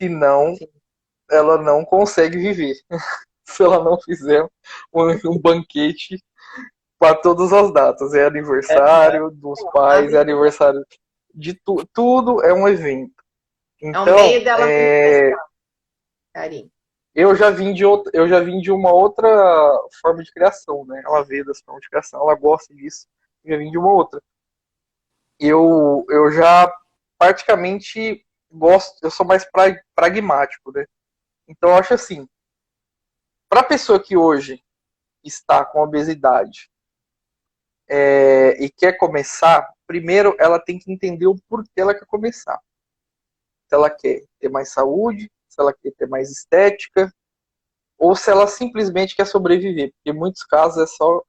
Senão, ela não consegue viver. Se ela não fizer um banquete para todas as datas. É aniversário dos pais, é aniversário de tudo, é um evento. Então, é um meio dela carinho. Eu já vim de uma outra forma de criação, né? Ela veio dessa forma de criação, ela gosta disso. Eu já vim de uma outra. Eu já praticamente gosto, eu sou mais pragmático, né? Então eu acho assim, para a pessoa que hoje está com obesidade e quer começar, primeiro ela tem que entender o porquê ela quer começar. Se ela quer ter mais saúde, se ela quer ter mais estética, ou se ela simplesmente quer sobreviver. Porque em muitos casos é só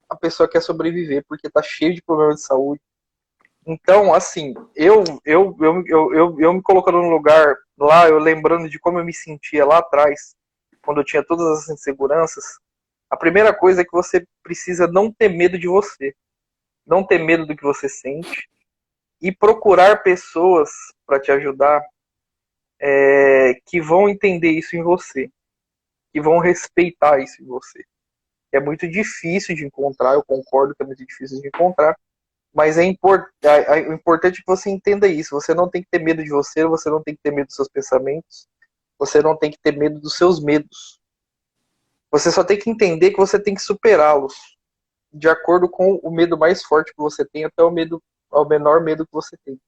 a pessoa quer sobreviver, porque está cheio de problemas de saúde. Então, assim, eu me colocando no lugar lá, eu lembrando de como eu me sentia lá atrás, quando eu tinha todas as inseguranças, a primeira coisa é que você precisa não ter medo de você, não ter medo do que você sente e procurar pessoas para te ajudar que vão entender isso em você, que vão respeitar isso em você. É muito difícil de encontrar, eu concordo que é muito difícil de encontrar, mas é importante que você entenda isso. Você não tem que ter medo de você, você não tem que ter medo dos seus pensamentos, você não tem que ter medo dos seus medos. Você só tem que entender que você tem que superá-los de acordo com o medo mais forte que você tem até o menor medo que você tem.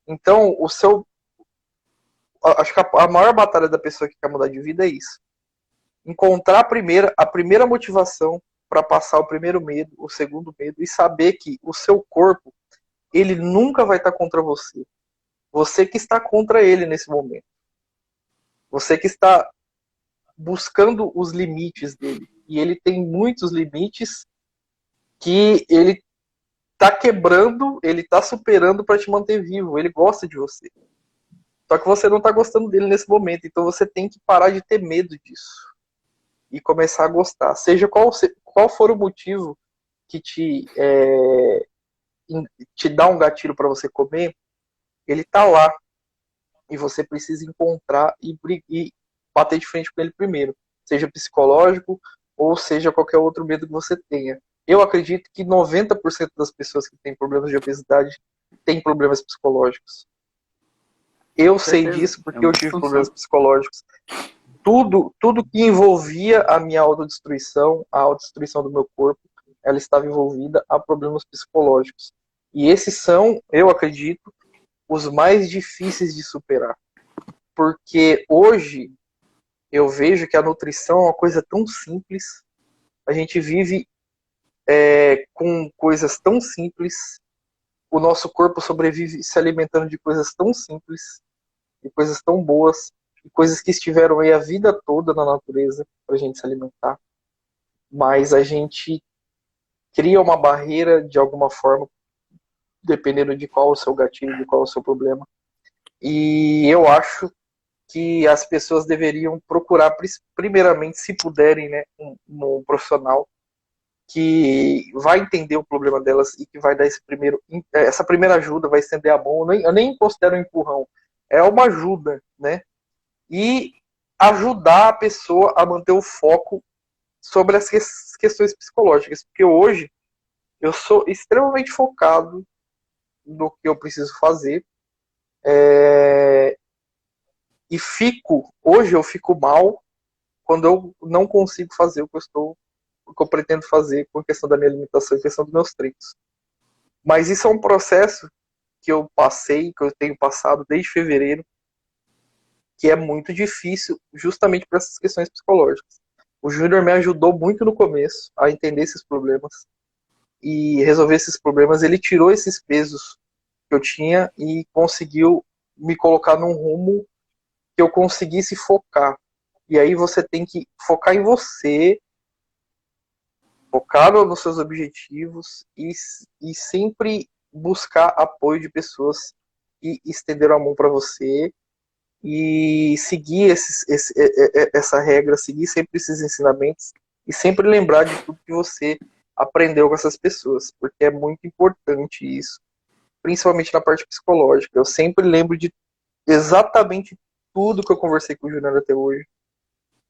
Então, acho que a maior batalha da pessoa que quer mudar de vida é isso. Encontrar a primeira motivação para passar o primeiro medo, o segundo medo, e saber que o seu corpo, ele nunca vai estar contra você. Você que está contra ele nesse momento. Você que está buscando os limites dele. E ele tem muitos limites que ele está quebrando, ele está superando para te manter vivo. Ele gosta de você. Só que você não está gostando dele nesse momento. Então você tem que parar de ter medo disso. E começar a gostar. Seja qual for o motivo que te dá um gatilho para você comer, ele tá lá. E você precisa encontrar e bater de frente com ele primeiro. Seja psicológico ou seja qualquer outro medo que você tenha. Eu acredito que 90% das pessoas que têm problemas de obesidade têm problemas psicológicos. Eu sei disso porque eu tive problemas psicológicos. Tudo que envolvia a minha autodestruição, a autodestruição do meu corpo, ela estava envolvida a problemas psicológicos. E esses são, eu acredito, os mais difíceis de superar. Porque hoje eu vejo que a nutrição é uma coisa tão simples, a gente vive com coisas tão simples, o nosso corpo sobrevive se alimentando de coisas tão simples, de coisas tão boas, de coisas que estiveram aí a vida toda na natureza para a gente se alimentar. Mas a gente cria uma barreira de alguma forma, dependendo de qual é o seu gatilho, de qual é o seu problema. E eu acho que as pessoas deveriam procurar, primeiramente, se puderem, né, um profissional que vai entender o problema delas e que vai dar essa primeira ajuda, vai estender a mão. Eu nem considero um empurrão, é uma ajuda, né? E ajudar a pessoa a manter o foco sobre as questões psicológicas, porque hoje eu sou extremamente focado no que eu preciso fazer, e hoje eu fico mal quando eu não consigo fazer o que eu pretendo fazer com a questão da minha alimentação e questão dos meus treinos. Mas isso é um processo que eu passei, que eu tenho passado desde fevereiro, que é muito difícil justamente por essas questões psicológicas. O Júnior me ajudou muito no começo a entender esses problemas e resolver esses problemas. Ele tirou esses pesos que eu tinha e conseguiu me colocar num rumo que eu conseguisse focar. E aí você tem que focar em você, focar nos seus objetivos e sempre buscar apoio de pessoas que estenderam a mão para você e seguir essa regra, seguir sempre esses ensinamentos e sempre lembrar de tudo que você aprendeu com essas pessoas, porque é muito importante isso, principalmente na parte psicológica. Eu sempre lembro de exatamente tudo que eu conversei com o Júnior até hoje.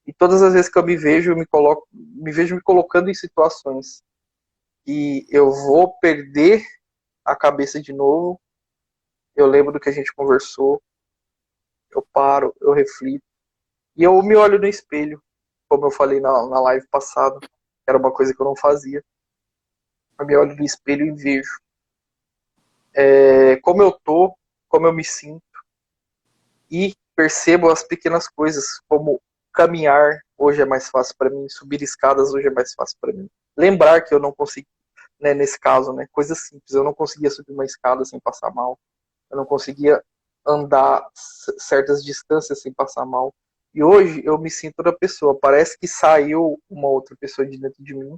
E todas as vezes que eu me vejo, me vejo me colocando em situações e eu vou perder a cabeça de novo. Eu lembro do que a gente conversou, eu paro, eu reflito e eu me olho no espelho, como eu falei na live passada, era uma coisa que eu não fazia. Eu me olho no espelho e vejo como eu tô, como eu me sinto e percebo as pequenas coisas, como caminhar, hoje é mais fácil para mim. Subir escadas hoje é mais fácil para mim. Lembrar que eu não consegui, né, nesse caso, né, coisas simples. Eu não conseguia subir uma escada sem passar mal. Eu não conseguia andar certas distâncias sem passar mal. E hoje eu me sinto outra pessoa. Parece que saiu uma outra pessoa de dentro de mim,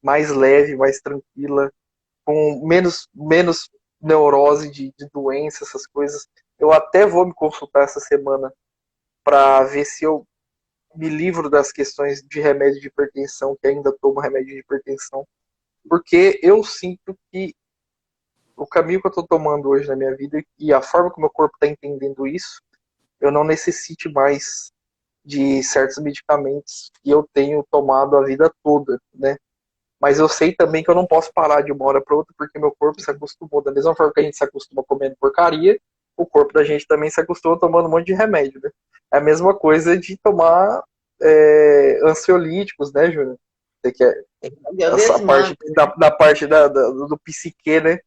mais leve, mais tranquila, com menos neurose de doença, essas coisas. Eu até vou me consultar essa semana para ver se eu me livro das questões de remédio de hipertensão, que ainda tomo remédio de hipertensão, porque eu sinto que o caminho que eu estou tomando hoje na minha vida e a forma que o meu corpo está entendendo isso, eu não necessite mais de certos medicamentos que eu tenho tomado a vida toda, né? Mas eu sei também que eu não posso parar de uma hora para outra, porque meu corpo se acostumou. Da mesma forma que a gente se acostuma comendo porcaria, o corpo da gente também se acostuma tomando um monte de remédio, né? É a mesma coisa de tomar ansiolíticos, né, Júnior? Que é essa parte da parte do psique, né?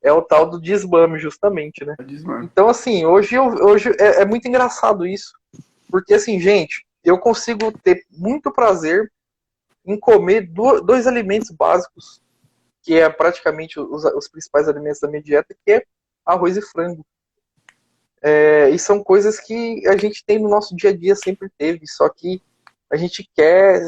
É o tal do desmame, justamente, né? Então, assim, hoje é muito engraçado isso. Porque, assim, gente, eu consigo ter muito prazer em comer dois alimentos básicos, que é praticamente os principais alimentos da minha dieta, que é arroz e frango. E são coisas que a gente tem no nosso dia a dia, sempre teve, só que a gente quer,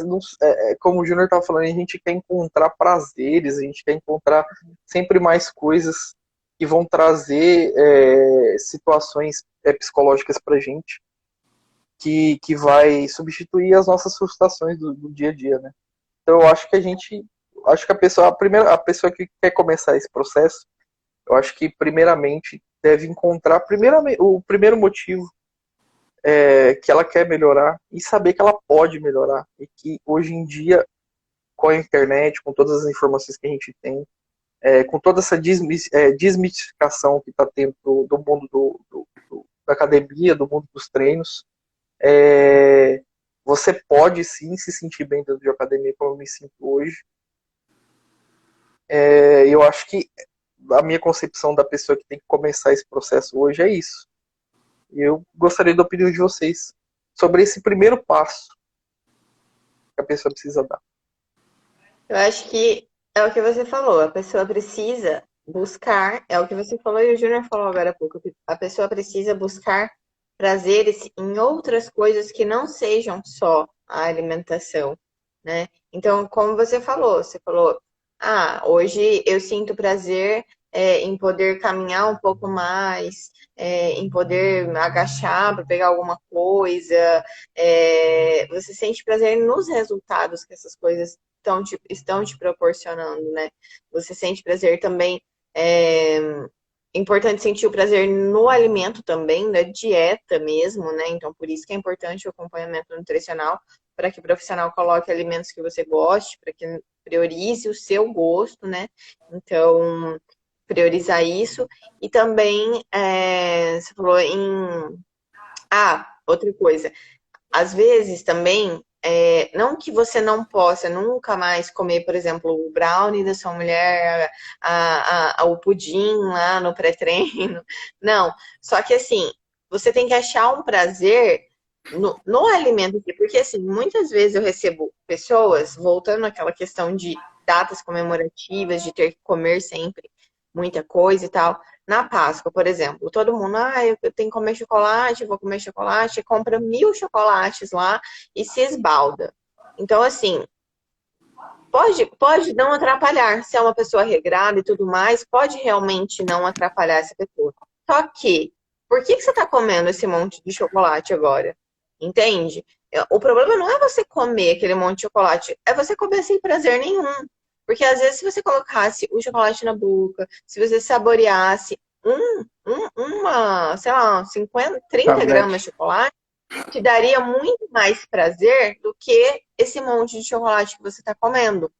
como o Júnior estava falando, a gente quer encontrar prazeres, a gente quer encontrar sempre mais coisas que vão trazer situações psicológicas pra gente, que vai substituir as nossas frustrações do dia a dia, né? Então eu acho que a pessoa que quer começar esse processo, eu acho que primeiramente deve encontrar o primeiro motivo que ela quer melhorar e saber que ela pode melhorar. E que hoje em dia, com a internet, com todas as informações que a gente tem, com toda essa desmistificação que está tendo do mundo da academia, do mundo dos treinos, você pode sim se sentir bem dentro de academia, como eu me sinto hoje. Eu acho que a minha concepção da pessoa que tem que começar esse processo hoje é isso. E eu gostaria da opinião de vocês sobre esse primeiro passo que a pessoa precisa dar. Eu acho que é o que você falou, a pessoa precisa buscar, é o que você falou e o Júnior falou agora há pouco, a pessoa precisa buscar prazeres em outras coisas que não sejam só a alimentação, né? Então, como você falou, hoje eu sinto prazer em poder caminhar um pouco mais, em poder agachar para pegar alguma coisa. Você sente prazer nos resultados que essas coisas estão te proporcionando, né? Você sente prazer também. É importante sentir o prazer no alimento também, na dieta mesmo, né? Então, por isso que é importante o acompanhamento nutricional, para que o profissional coloque alimentos que você goste, para que priorize o seu gosto, né? Então, priorizar isso. E também, você falou em... outra coisa. Às vezes também, não que você não possa nunca mais comer, por exemplo, o brownie da sua mulher, o pudim lá no pré-treino. Não, só que assim, você tem que achar um prazer no alimento. Porque assim, muitas vezes eu recebo pessoas, voltando àquela questão de datas comemorativas, de ter que comer sempre muita coisa e tal. Na Páscoa, por exemplo, todo mundo, eu tenho que comer chocolate, vou comer chocolate, compra 1000 chocolates lá e se esbalda. Então, assim, pode não atrapalhar. Se é uma pessoa regrada e tudo mais, pode realmente não atrapalhar essa pessoa. Só que, por que você está comendo esse monte de chocolate agora? Entende? O problema não é você comer aquele monte de chocolate, é você comer sem prazer nenhum. Porque às vezes se você colocasse o chocolate na boca, se você saboreasse sei lá, 50, 30 gramas de chocolate, te daria muito mais prazer do que esse monte de chocolate que você está comendo.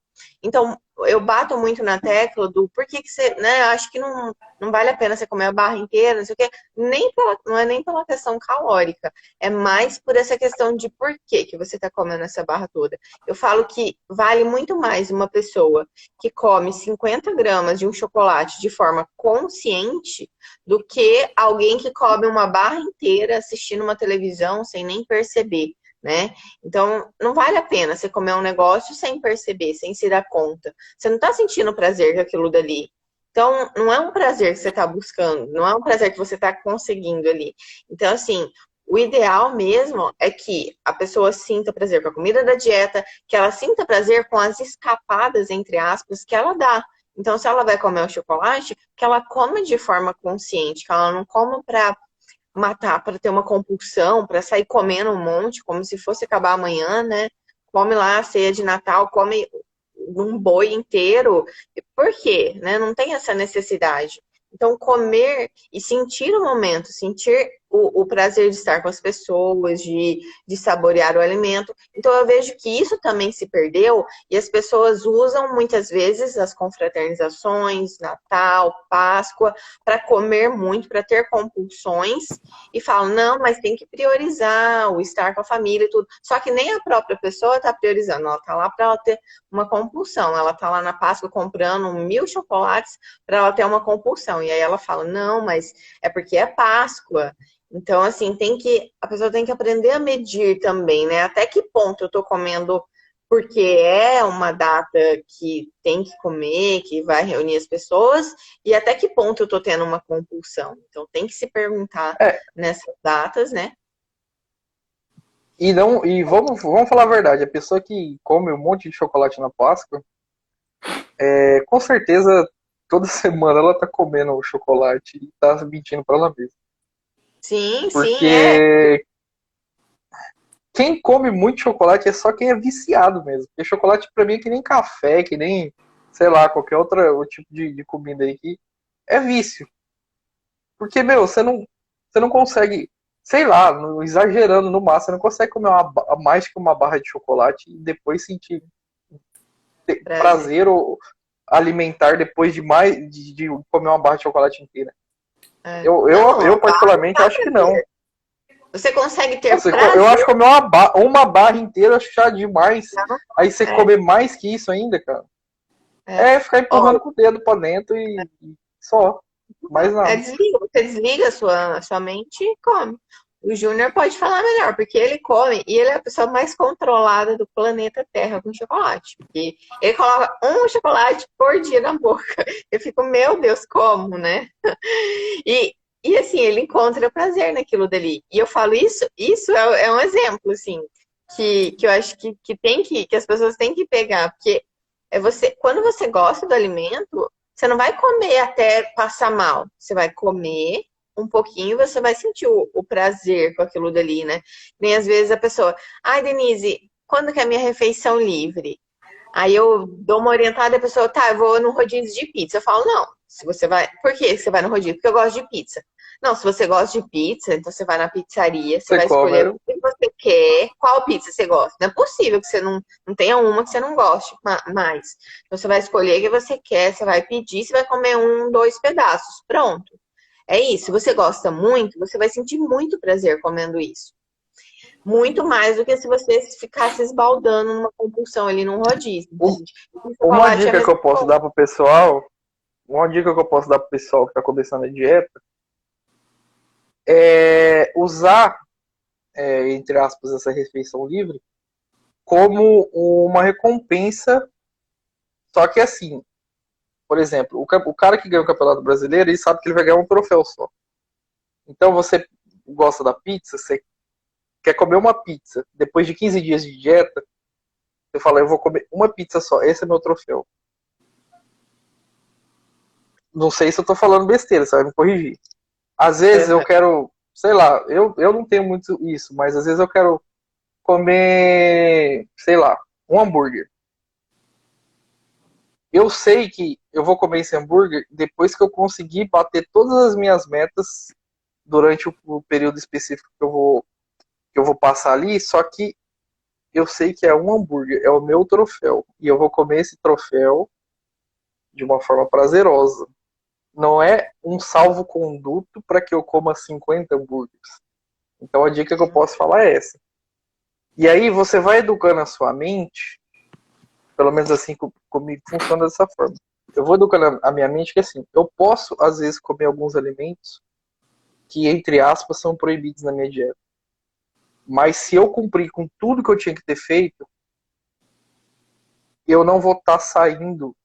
Então, eu bato muito na tecla do por que você, né? Acho que não vale a pena você comer a barra inteira, não sei o quê. Não é nem pela questão calórica, é mais por essa questão de por que você está comendo essa barra toda. Eu falo que vale muito mais uma pessoa que come 50 gramas de um chocolate de forma consciente do que alguém que come uma barra inteira assistindo uma televisão sem nem perceber. né? Então, não vale a pena você comer um negócio sem perceber, sem se dar conta. Você não tá sentindo prazer com aquilo dali. Então, não é um prazer que você está buscando, não é um prazer que você está conseguindo ali. Então, assim, o ideal mesmo é que a pessoa sinta prazer com a comida da dieta, que ela sinta prazer com as escapadas, entre aspas, que ela dá. Então, se ela vai comer o chocolate, que ela coma de forma consciente, que ela não coma para matar, para ter uma compulsão, para sair comendo um monte, como se fosse acabar amanhã, né? Come lá a ceia de Natal, come um boi inteiro. Por quê? Né? Não tem essa necessidade. Então, comer e sentir o momento, sentir o prazer de estar com as pessoas, de saborear o alimento. Então, eu vejo que isso também se perdeu e as pessoas usam muitas vezes as confraternizações, Natal, Páscoa, para comer muito, para ter compulsões e falam, não, mas tem que priorizar o estar com a família e tudo. Só que nem a própria pessoa está priorizando, ela está lá para ela ter uma compulsão. Ela está lá na Páscoa comprando 1000 chocolates para ela ter uma compulsão. E aí ela fala, não, mas é porque é Páscoa. Então, assim, a pessoa tem que aprender a medir também, né? Até que ponto eu tô comendo porque é uma data que tem que comer, que vai reunir as pessoas, e até que ponto eu tô tendo uma compulsão. Então, tem que se perguntar nessas datas, né? E vamos falar a verdade, a pessoa que come um monte de chocolate na Páscoa, com certeza toda semana ela tá comendo o chocolate e tá mentindo pra ela mesma. Sim, sim, Porque quem come muito chocolate é só quem é viciado mesmo. Porque chocolate pra mim é que nem café, que nem, sei lá, qualquer outro tipo de comida aí que é vício. Porque, meu, você não consegue, sei lá, exagerando no máximo, você não consegue comer mais que uma barra de chocolate e depois sentir prazer ou alimentar depois de comer uma barra de chocolate inteira. Eu particularmente acho que não. Você consegue ter Nossa, prazer. eu acho que comer uma barra inteira, eu acho já demais. Aí você comer mais que isso ainda, cara. Ficar empurrando com o dedo pra dentro e só. Mais nada. Você desliga a sua mente e come. O Júnior pode falar melhor, porque ele come e ele é a pessoa mais controlada do planeta Terra com chocolate. Porque ele coloca um chocolate por dia na boca. Eu fico, meu Deus, como, né? E assim, ele encontra prazer naquilo dali. E eu falo isso é um exemplo, assim, que eu acho que as pessoas têm que pegar. Porque quando você gosta do alimento, você não vai comer até passar mal. Você vai comer um pouquinho, você vai sentir o prazer com aquilo dali, né? Nem às vezes a pessoa, ai, Denise, quando que é a minha refeição livre? Aí eu dou uma orientada e a pessoa, tá, eu vou no rodízio de pizza. Eu falo, não, se você vai. Por que você vai no rodízio? Porque eu gosto de pizza. Não, se você gosta de pizza, então você vai na pizzaria, você vai escolher o que você quer, qual pizza você gosta. Não é possível que você não tenha uma que você não goste mais. Então você vai escolher o que você quer, você vai pedir, você vai comer 2 pedaços. Pronto. É isso. Se você gosta muito, você vai sentir muito prazer comendo isso. Muito mais do que se você ficasse esbaldando numa compulsão ali num rodízio. Uma dica que eu posso dar pro pessoal, que está começando a dieta, é usar, entre aspas, essa refeição livre como uma recompensa. Só que assim, por exemplo, o cara que ganha o Campeonato Brasileiro, ele sabe que ele vai ganhar um troféu só. Então você gosta da pizza, você quer comer uma pizza, depois de 15 dias de dieta, você fala, eu vou comer uma pizza só, esse é meu troféu. Não sei se eu tô falando besteira, você vai me corrigir. Às vezes eu quero, sei lá, eu não tenho muito isso, mas às vezes eu quero comer, sei lá, um hambúrguer. Eu sei que eu vou comer esse hambúrguer depois que eu conseguir bater todas as minhas metas durante o período específico que eu vou passar ali, só que eu sei que é um hambúrguer, é o meu troféu. E eu vou comer esse troféu de uma forma prazerosa. Não é um salvo-conduto para que eu coma 50 hambúrgueres. Então a dica que eu posso falar é essa. E aí você vai educando a sua mente, pelo menos assim comigo funciona dessa forma. Eu vou educando a minha mente que assim, eu posso às vezes comer alguns alimentos que, entre aspas, são proibidos na minha dieta. Mas se eu cumprir com tudo que eu tinha que ter feito, eu não vou estar saindo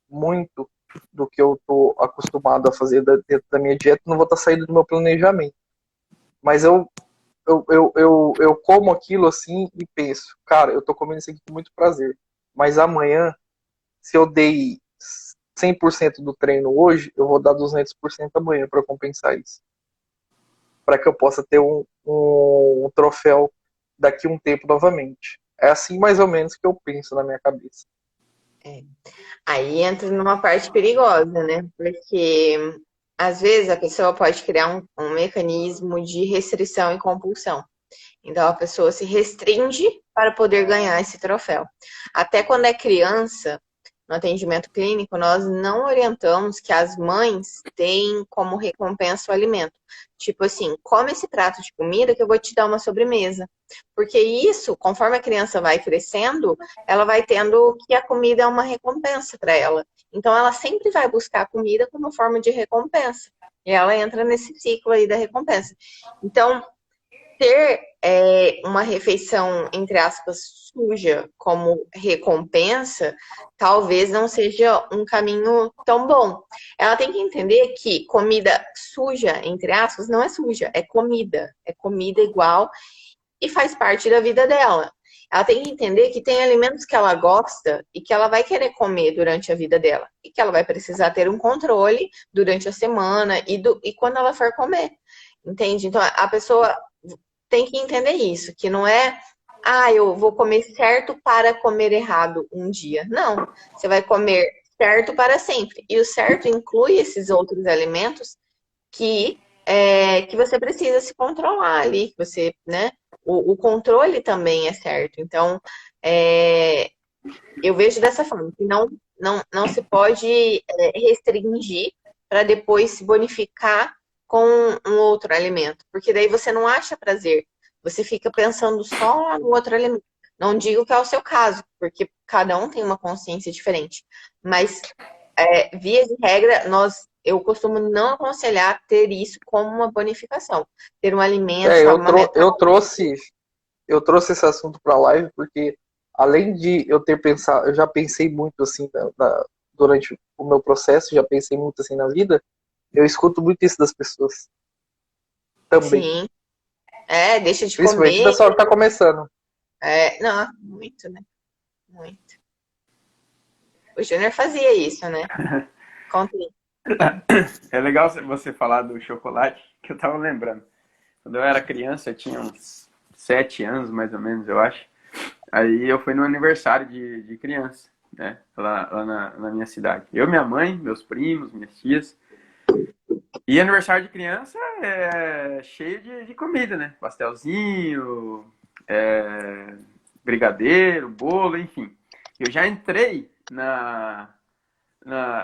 muito do que eu estou acostumado a fazer dentro da minha dieta, não vou estar saindo do meu planejamento. Mas eu como aquilo assim e penso, cara, eu tô comendo isso aqui com muito prazer. Mas amanhã, se eu dei 100% do treino hoje, eu vou dar 200% amanhã para compensar isso. Para que eu possa ter um troféu daqui a um tempo novamente. É assim mais ou menos que eu penso na minha cabeça. Aí entra numa parte perigosa, né? Porque às vezes a pessoa pode criar um mecanismo de restrição e compulsão. Então a pessoa se restringe para poder ganhar esse troféu. Até quando é criança, no atendimento clínico, nós não orientamos que as mães deem como recompensa o alimento. Tipo assim, come esse prato de comida que eu vou te dar uma sobremesa. Porque isso, conforme a criança vai crescendo, ela vai tendo que a comida é uma recompensa para ela. Então ela sempre vai buscar a comida como forma de recompensa. E ela entra nesse ciclo aí da recompensa. Então, ter uma refeição, entre aspas, suja como recompensa, talvez não seja um caminho tão bom. Ela tem que entender que comida suja, entre aspas, não é suja, é comida igual e faz parte da vida dela. Ela tem que entender que tem alimentos que ela gosta e que ela vai querer comer durante a vida dela. E que ela vai precisar ter um controle durante a semana e quando ela for comer. Entende? Então, a pessoa tem que entender isso, que não é, eu vou comer certo para comer errado um dia. Não, você vai comer certo para sempre. E o certo inclui esses outros alimentos que você precisa se controlar ali, que você, né? O controle também é certo. Então, eu vejo dessa forma, que não se pode restringir para depois se bonificar com um outro alimento, porque daí você não acha prazer, você fica pensando só no outro alimento. Não digo que é o seu caso, porque cada um tem uma consciência diferente, mas via de regra, eu costumo não aconselhar ter isso como uma bonificação, ter um alimento, eu trouxe esse assunto para a live porque além de eu ter pensado, eu já pensei muito assim durante o meu processo, já pensei muito assim na vida. Eu escuto muito isso das pessoas. Também. Sim. Deixa de Principalmente comer. o pessoal que tá começando. Não, muito, né? Muito. O Júnior fazia isso, né? Conta aí. É legal você falar do chocolate, que eu tava lembrando. Quando eu era criança, eu tinha uns 7 anos, mais ou menos, eu acho. Aí eu fui no aniversário de criança, né? Lá na minha cidade. Eu, minha mãe, meus primos, minhas tias. E aniversário de criança é cheio de comida, né? Pastelzinho, brigadeiro, bolo, enfim. Eu já entrei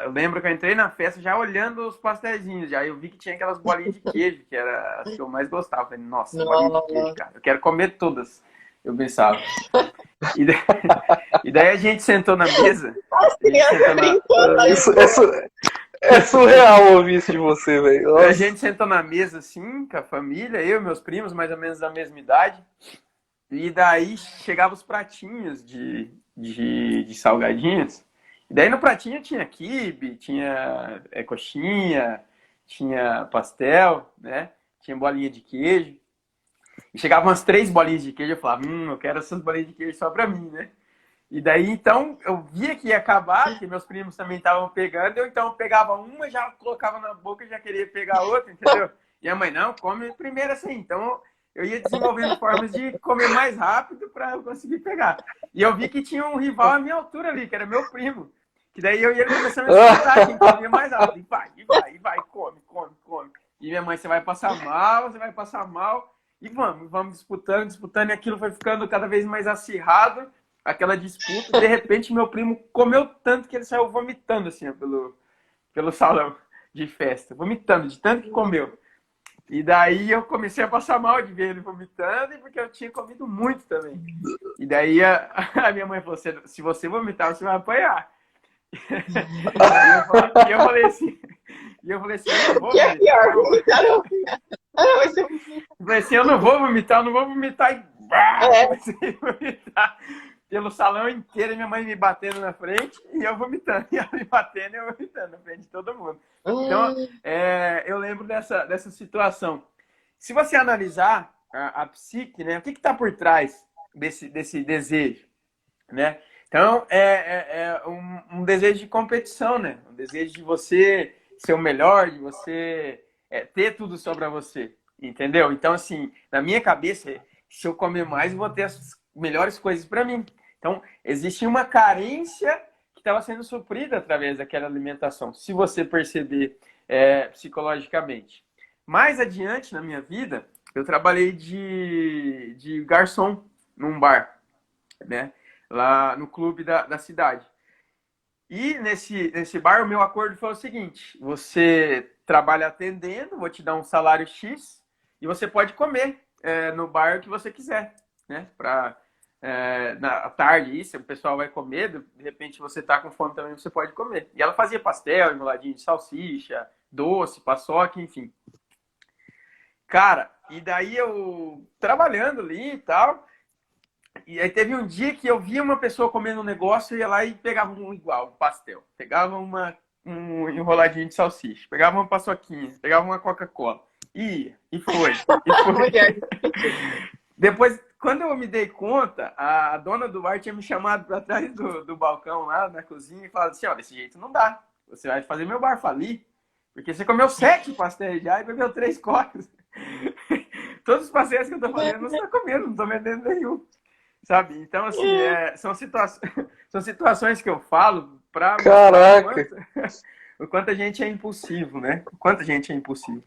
eu lembro que eu entrei na festa já olhando os pastelzinhos. Já eu vi que tinha aquelas bolinhas de queijo, que era as que eu mais gostava. Eu falei, nossa, bolinha de queijo, cara. Eu quero comer todas. Eu pensava. E daí a gente sentou na mesa. É surreal ouvir isso de você, velho. A gente sentou na mesa, assim, com a família, eu e meus primos, mais ou menos da mesma idade. E daí chegavam os pratinhos de salgadinhos. E daí no pratinho tinha quibe, tinha coxinha, tinha pastel, né? Tinha bolinha de queijo. E chegavam umas 3 bolinhas de queijo, eu falava, eu quero essas bolinhas de queijo só pra mim, né? E daí, então, eu via que ia acabar, que meus primos também estavam pegando, eu então pegava uma, já colocava na boca e já queria pegar outra, entendeu? E a mãe, não, come primeiro assim. Então, eu ia desenvolvendo formas de comer mais rápido para eu conseguir pegar. E eu vi que tinha um rival à minha altura ali, que era meu primo. Que daí eu ia começando a disputar quem comia mais rápido. E vai, come. E minha mãe, você vai passar mal. E vamos disputando, e aquilo foi ficando cada vez mais acirrado, aquela disputa. De repente, meu primo comeu tanto que ele saiu vomitando, assim, pelo salão de festa. Vomitando, de tanto que comeu. E daí eu comecei a passar mal de ver ele vomitando, e porque eu tinha comido muito também. E daí a minha mãe falou, se você vomitar, você vai apanhar. E eu falei assim, eu vou vomitar. Falei assim, eu não vou vomitar e comecei a vomitar pelo salão inteiro, minha mãe me batendo na frente e eu vomitando, e ela me batendo e eu vomitando na frente de todo mundo. Então, eu lembro dessa situação. Se você analisar a psique, né, o que está por trás desse desejo, né? Então, é um desejo de competição, né? Um desejo de você ser o melhor, de você ter tudo sobre você, entendeu? Então, assim, na minha cabeça, se eu comer mais, eu vou ter as melhores coisas para mim. Então, existia uma carência que estava sendo suprida através daquela alimentação, se você perceber psicologicamente. Mais adiante na minha vida, eu trabalhei de garçom num bar, né? Lá no clube da cidade. E nesse bar, o meu acordo foi o seguinte: você trabalha atendendo, vou te dar um salário X, e você pode comer no bar o que você quiser, né? Na tarde, isso, o pessoal vai comer, de repente você tá com fome também, você pode comer. E ela fazia pastel, enroladinho de salsicha, doce, paçoca, enfim. Cara, e daí eu trabalhando ali e tal, e aí teve um dia que eu via uma pessoa comendo um negócio, eu ia lá e pegava um igual, um pastel. Pegava um enroladinho de salsicha, pegava uma paçoquinha, pegava uma Coca-Cola. E foi. Depois, quando eu me dei conta, a dona do bar tinha me chamado para trás do balcão lá na cozinha e falado assim, ó, desse jeito não dá. Você vai fazer meu bar falir. Porque você comeu 7 pastéis já e bebeu 3 cocas. Todos os pastéis que eu tô fazendo, você tá comendo, não tô vendendo nenhum. Sabe? Então, assim, são situações que eu falo pra Caraca! o quanto a gente é impulsivo, né? O quanto a gente é impulsivo.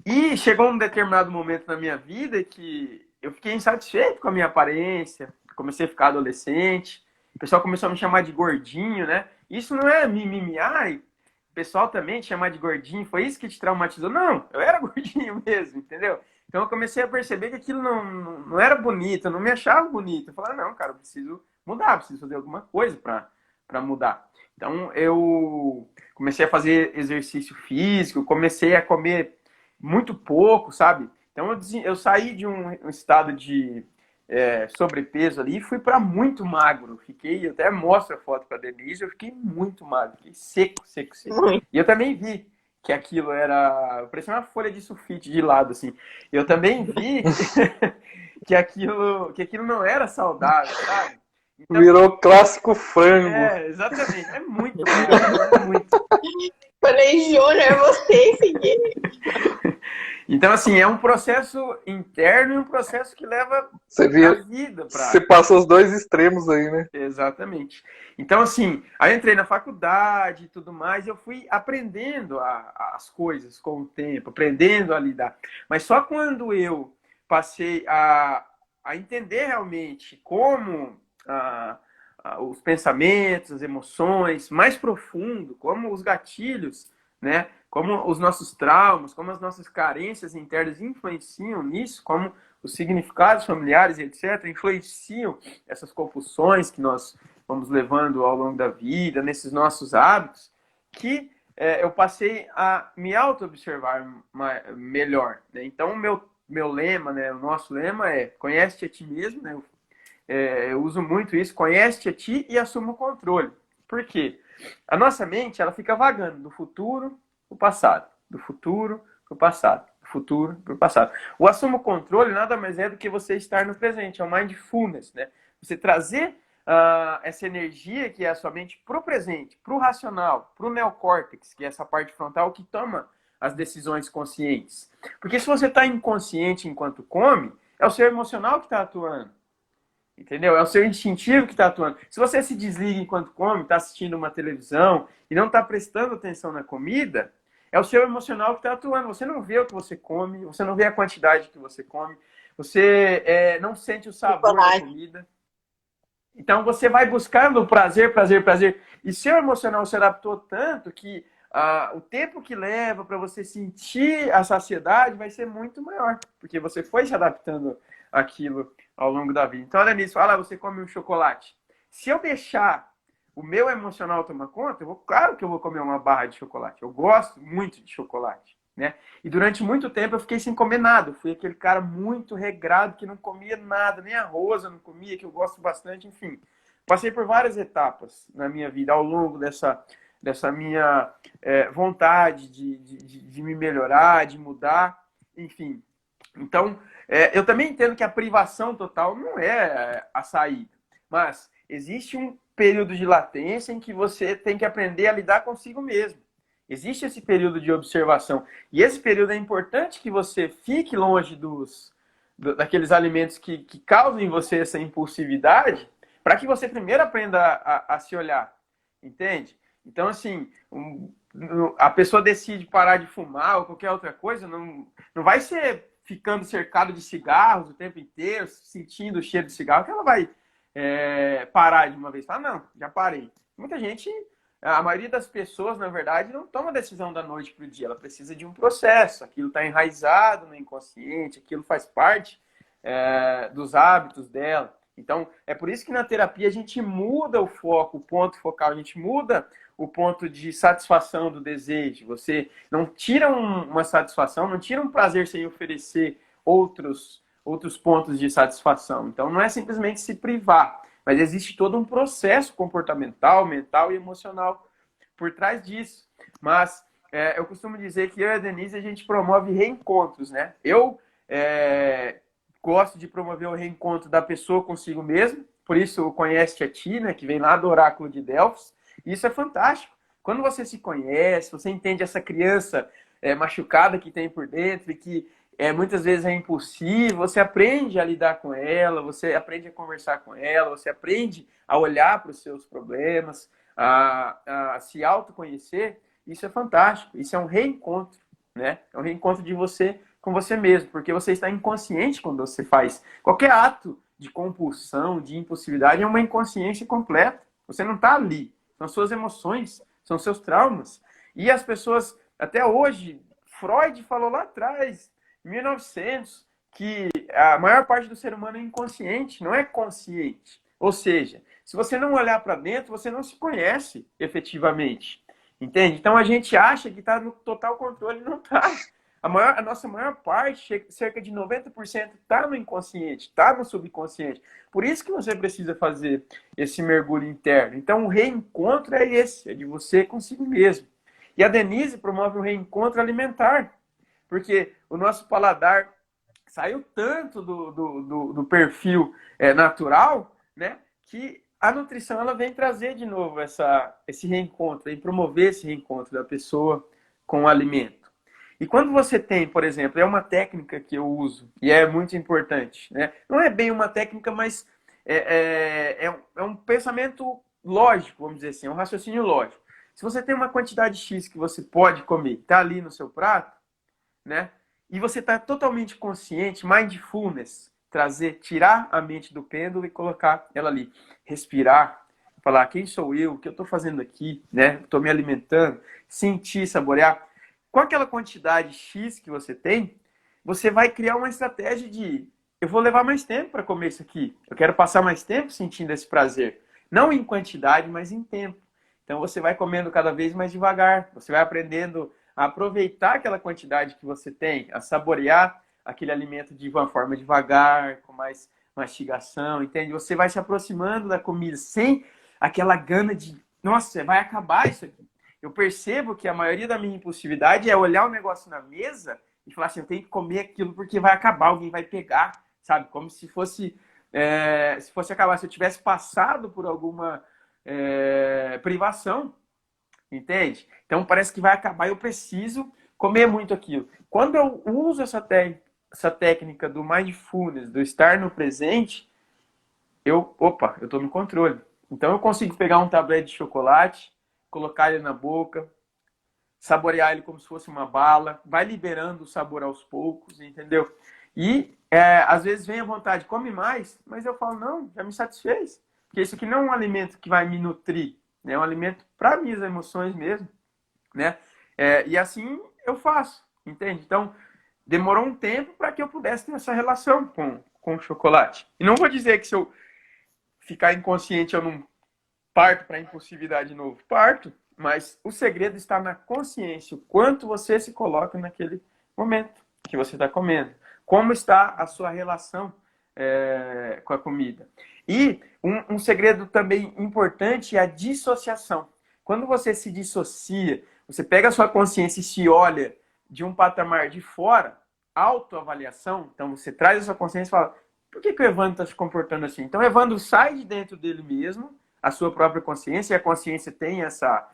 E chegou um determinado momento na minha vida que eu fiquei insatisfeito com a minha aparência, comecei a ficar adolescente, o pessoal começou a me chamar de gordinho, né? Isso não é mimimi, ai, o pessoal também te chamar de gordinho, foi isso que te traumatizou? Não, eu era gordinho mesmo, entendeu? Então eu comecei a perceber que aquilo não era bonito, eu não me achava bonito. Eu falei, não, cara, eu preciso mudar, preciso fazer alguma coisa para mudar. Então eu comecei a fazer exercício físico, comecei a comer muito pouco, sabe? Então eu saí de um estado de sobrepeso ali e fui para muito magro. Eu até mostro a foto para a Denise, eu fiquei muito magro, fiquei seco. E eu também vi que aquilo parecia uma folha de sulfite de lado, assim. Eu também vi que aquilo não era saudável, sabe? Então, virou clássico frango. Exatamente. É muito magro, é muito. Falei, Júnior, é você seguir. Então, assim, é um processo interno e um processo que leva a vida para... Você passa os dois extremos aí, né? Exatamente. Então, assim, aí eu entrei na faculdade e tudo mais, e eu fui aprendendo as coisas com o tempo, aprendendo a lidar. Mas só quando eu passei a entender realmente como os pensamentos, as emoções mais profundo, como os gatilhos, né? Como os nossos traumas, como as nossas carências internas influenciam nisso, como os significados familiares, etc., influenciam essas compulsões que nós vamos levando ao longo da vida, nesses nossos hábitos, que eu passei a me auto-observar melhor. Né? Então, o meu lema, né, o nosso lema é conhece-te a ti mesmo, né? Eu uso muito isso, conhece-te a ti e assuma o controle. Por quê? A nossa mente, ela fica vagando do futuro para o passado, do futuro para o passado, do futuro para o passado. O assuma o controle nada mais é do que você estar no presente, é o mindfulness, né? Você trazer essa energia que é a sua mente para o presente, para o racional, para o neocórtex, que é essa parte frontal que toma as decisões conscientes. Porque se você está inconsciente enquanto come, é o seu emocional que está atuando. Entendeu? É o seu instintivo que está atuando. Se você se desliga enquanto come, está assistindo uma televisão e não está prestando atenção na comida, é o seu emocional que está atuando. Você não vê o que você come, você não vê a quantidade que você come, você não sente o sabor da comida. Então você vai buscando prazer. E seu emocional se adaptou tanto que o tempo que leva para você sentir a saciedade vai ser muito maior, porque você foi se adaptando àquilo ao longo da vida. Então, olha nisso, você come um chocolate. Se eu deixar o meu emocional tomar conta, claro que eu vou comer uma barra de chocolate. Eu gosto muito de chocolate. né? E durante muito tempo eu fiquei sem comer nada. Eu fui aquele cara muito regrado que não comia nada, nem arroz eu não comia, que eu gosto bastante, enfim. Passei por várias etapas na minha vida ao longo dessa minha vontade de me melhorar, de mudar, enfim. Então, eu também entendo que a privação total não é a saída, mas existe um período de latência em que você tem que aprender a lidar consigo mesmo. Existe esse período de observação. E esse período é importante que você fique longe daqueles alimentos que causam em você essa impulsividade, para que você primeiro aprenda a se olhar. Entende? Então, assim, a pessoa decide parar de fumar ou qualquer outra coisa, não vai ser ficando cercado de cigarros o tempo inteiro, sentindo o cheiro de cigarro, que ela vai parar de uma vez. Fala, não, já parei. Muita gente, a maioria das pessoas, na verdade, não toma decisão da noite para o dia. Ela precisa de um processo. Aquilo está enraizado no inconsciente, aquilo faz parte dos hábitos dela. Então, é por isso que na terapia a gente muda o foco, o ponto focal, a gente muda o ponto de satisfação do desejo. Você não tira uma satisfação, não tira um prazer sem oferecer outros pontos de satisfação. Então, não é simplesmente se privar, mas existe todo um processo comportamental, mental e emocional por trás disso. Mas eu costumo dizer que eu e a Denise, a gente promove reencontros, né? Eu gosto de promover o reencontro da pessoa consigo mesmo, por isso o Conhece a Ti, né, que vem lá do Oráculo de Delfos. Isso é fantástico. Quando você se conhece, você entende essa criança machucada que tem por dentro e que muitas vezes é impulsiva, você aprende a lidar com ela, você aprende a conversar com ela, você aprende a olhar para os seus problemas, a se autoconhecer. Isso é fantástico. Isso é um reencontro, né? É um reencontro de você com você mesmo, porque você está inconsciente quando você faz qualquer ato de compulsão, de impulsividade, é uma inconsciência completa. Você não está ali. São suas emoções, são seus traumas. E as pessoas, até hoje, Freud falou lá atrás, em 1900, que a maior parte do ser humano é inconsciente, não é consciente. Ou seja, se você não olhar para dentro, você não se conhece efetivamente. Entende? Então a gente acha que está no total controle, não está. A nossa maior parte, cerca de 90%, está no inconsciente, está no subconsciente. Por isso que você precisa fazer esse mergulho interno. Então, o reencontro é esse, é de você consigo mesmo. E a Denise promove o reencontro alimentar, porque o nosso paladar saiu tanto do perfil natural, né, que a nutrição ela vem trazer de novo esse reencontro, vem promover esse reencontro da pessoa com o alimento. E quando você tem, por exemplo, é uma técnica que eu uso e é muito importante, né? Não é bem uma técnica, mas é um pensamento lógico, vamos dizer assim, é um raciocínio lógico. Se você tem uma quantidade X que você pode comer, está ali no seu prato, né? E você está totalmente consciente, mindfulness, tirar a mente do pêndulo e colocar ela ali, respirar, falar quem sou eu, o que eu estou fazendo aqui, né? Estou me alimentando, sentir, saborear. Com aquela quantidade X que você tem, você vai criar uma estratégia de eu vou levar mais tempo para comer isso aqui. Eu quero passar mais tempo sentindo esse prazer. Não em quantidade, mas em tempo. Então você vai comendo cada vez mais devagar. Você vai aprendendo a aproveitar aquela quantidade que você tem, a saborear aquele alimento de uma forma devagar, com mais mastigação, entende? Você vai se aproximando da comida sem aquela gana de, nossa, vai acabar isso aqui. Eu percebo que a maioria da minha impulsividade é olhar o negócio na mesa e falar assim, eu tenho que comer aquilo porque vai acabar, alguém vai pegar, sabe? Como se fosse acabar, se eu tivesse passado por alguma privação, entende? Então parece que vai acabar, eu preciso comer muito aquilo. Quando eu uso essa técnica do mindfulness, do estar no presente, eu estou no controle. Então eu consigo pegar um tablete de chocolate, colocar ele na boca, saborear ele como se fosse uma bala, vai liberando o sabor aos poucos, entendeu? E às vezes vem a vontade, come mais, mas eu falo, não, já me satisfez. Porque isso aqui não é um alimento que vai me nutrir, né? É um alimento para minhas emoções mesmo, né? E assim eu faço, entende? Então, demorou um tempo para que eu pudesse ter essa relação com o chocolate. E não vou dizer que se eu ficar inconsciente eu não parto para impulsividade de novo. Parto. Mas o segredo está na consciência, o quanto você se coloca naquele momento que você está comendo. Como está a sua relação com a comida. E um segredo também importante é a dissociação. Quando você se dissocia, você pega a sua consciência e se olha de um patamar de fora, autoavaliação, então você traz a sua consciência e fala, por que o Evandro está se comportando assim? Então o Evandro sai de dentro dele mesmo, a sua própria consciência, e a consciência tem essa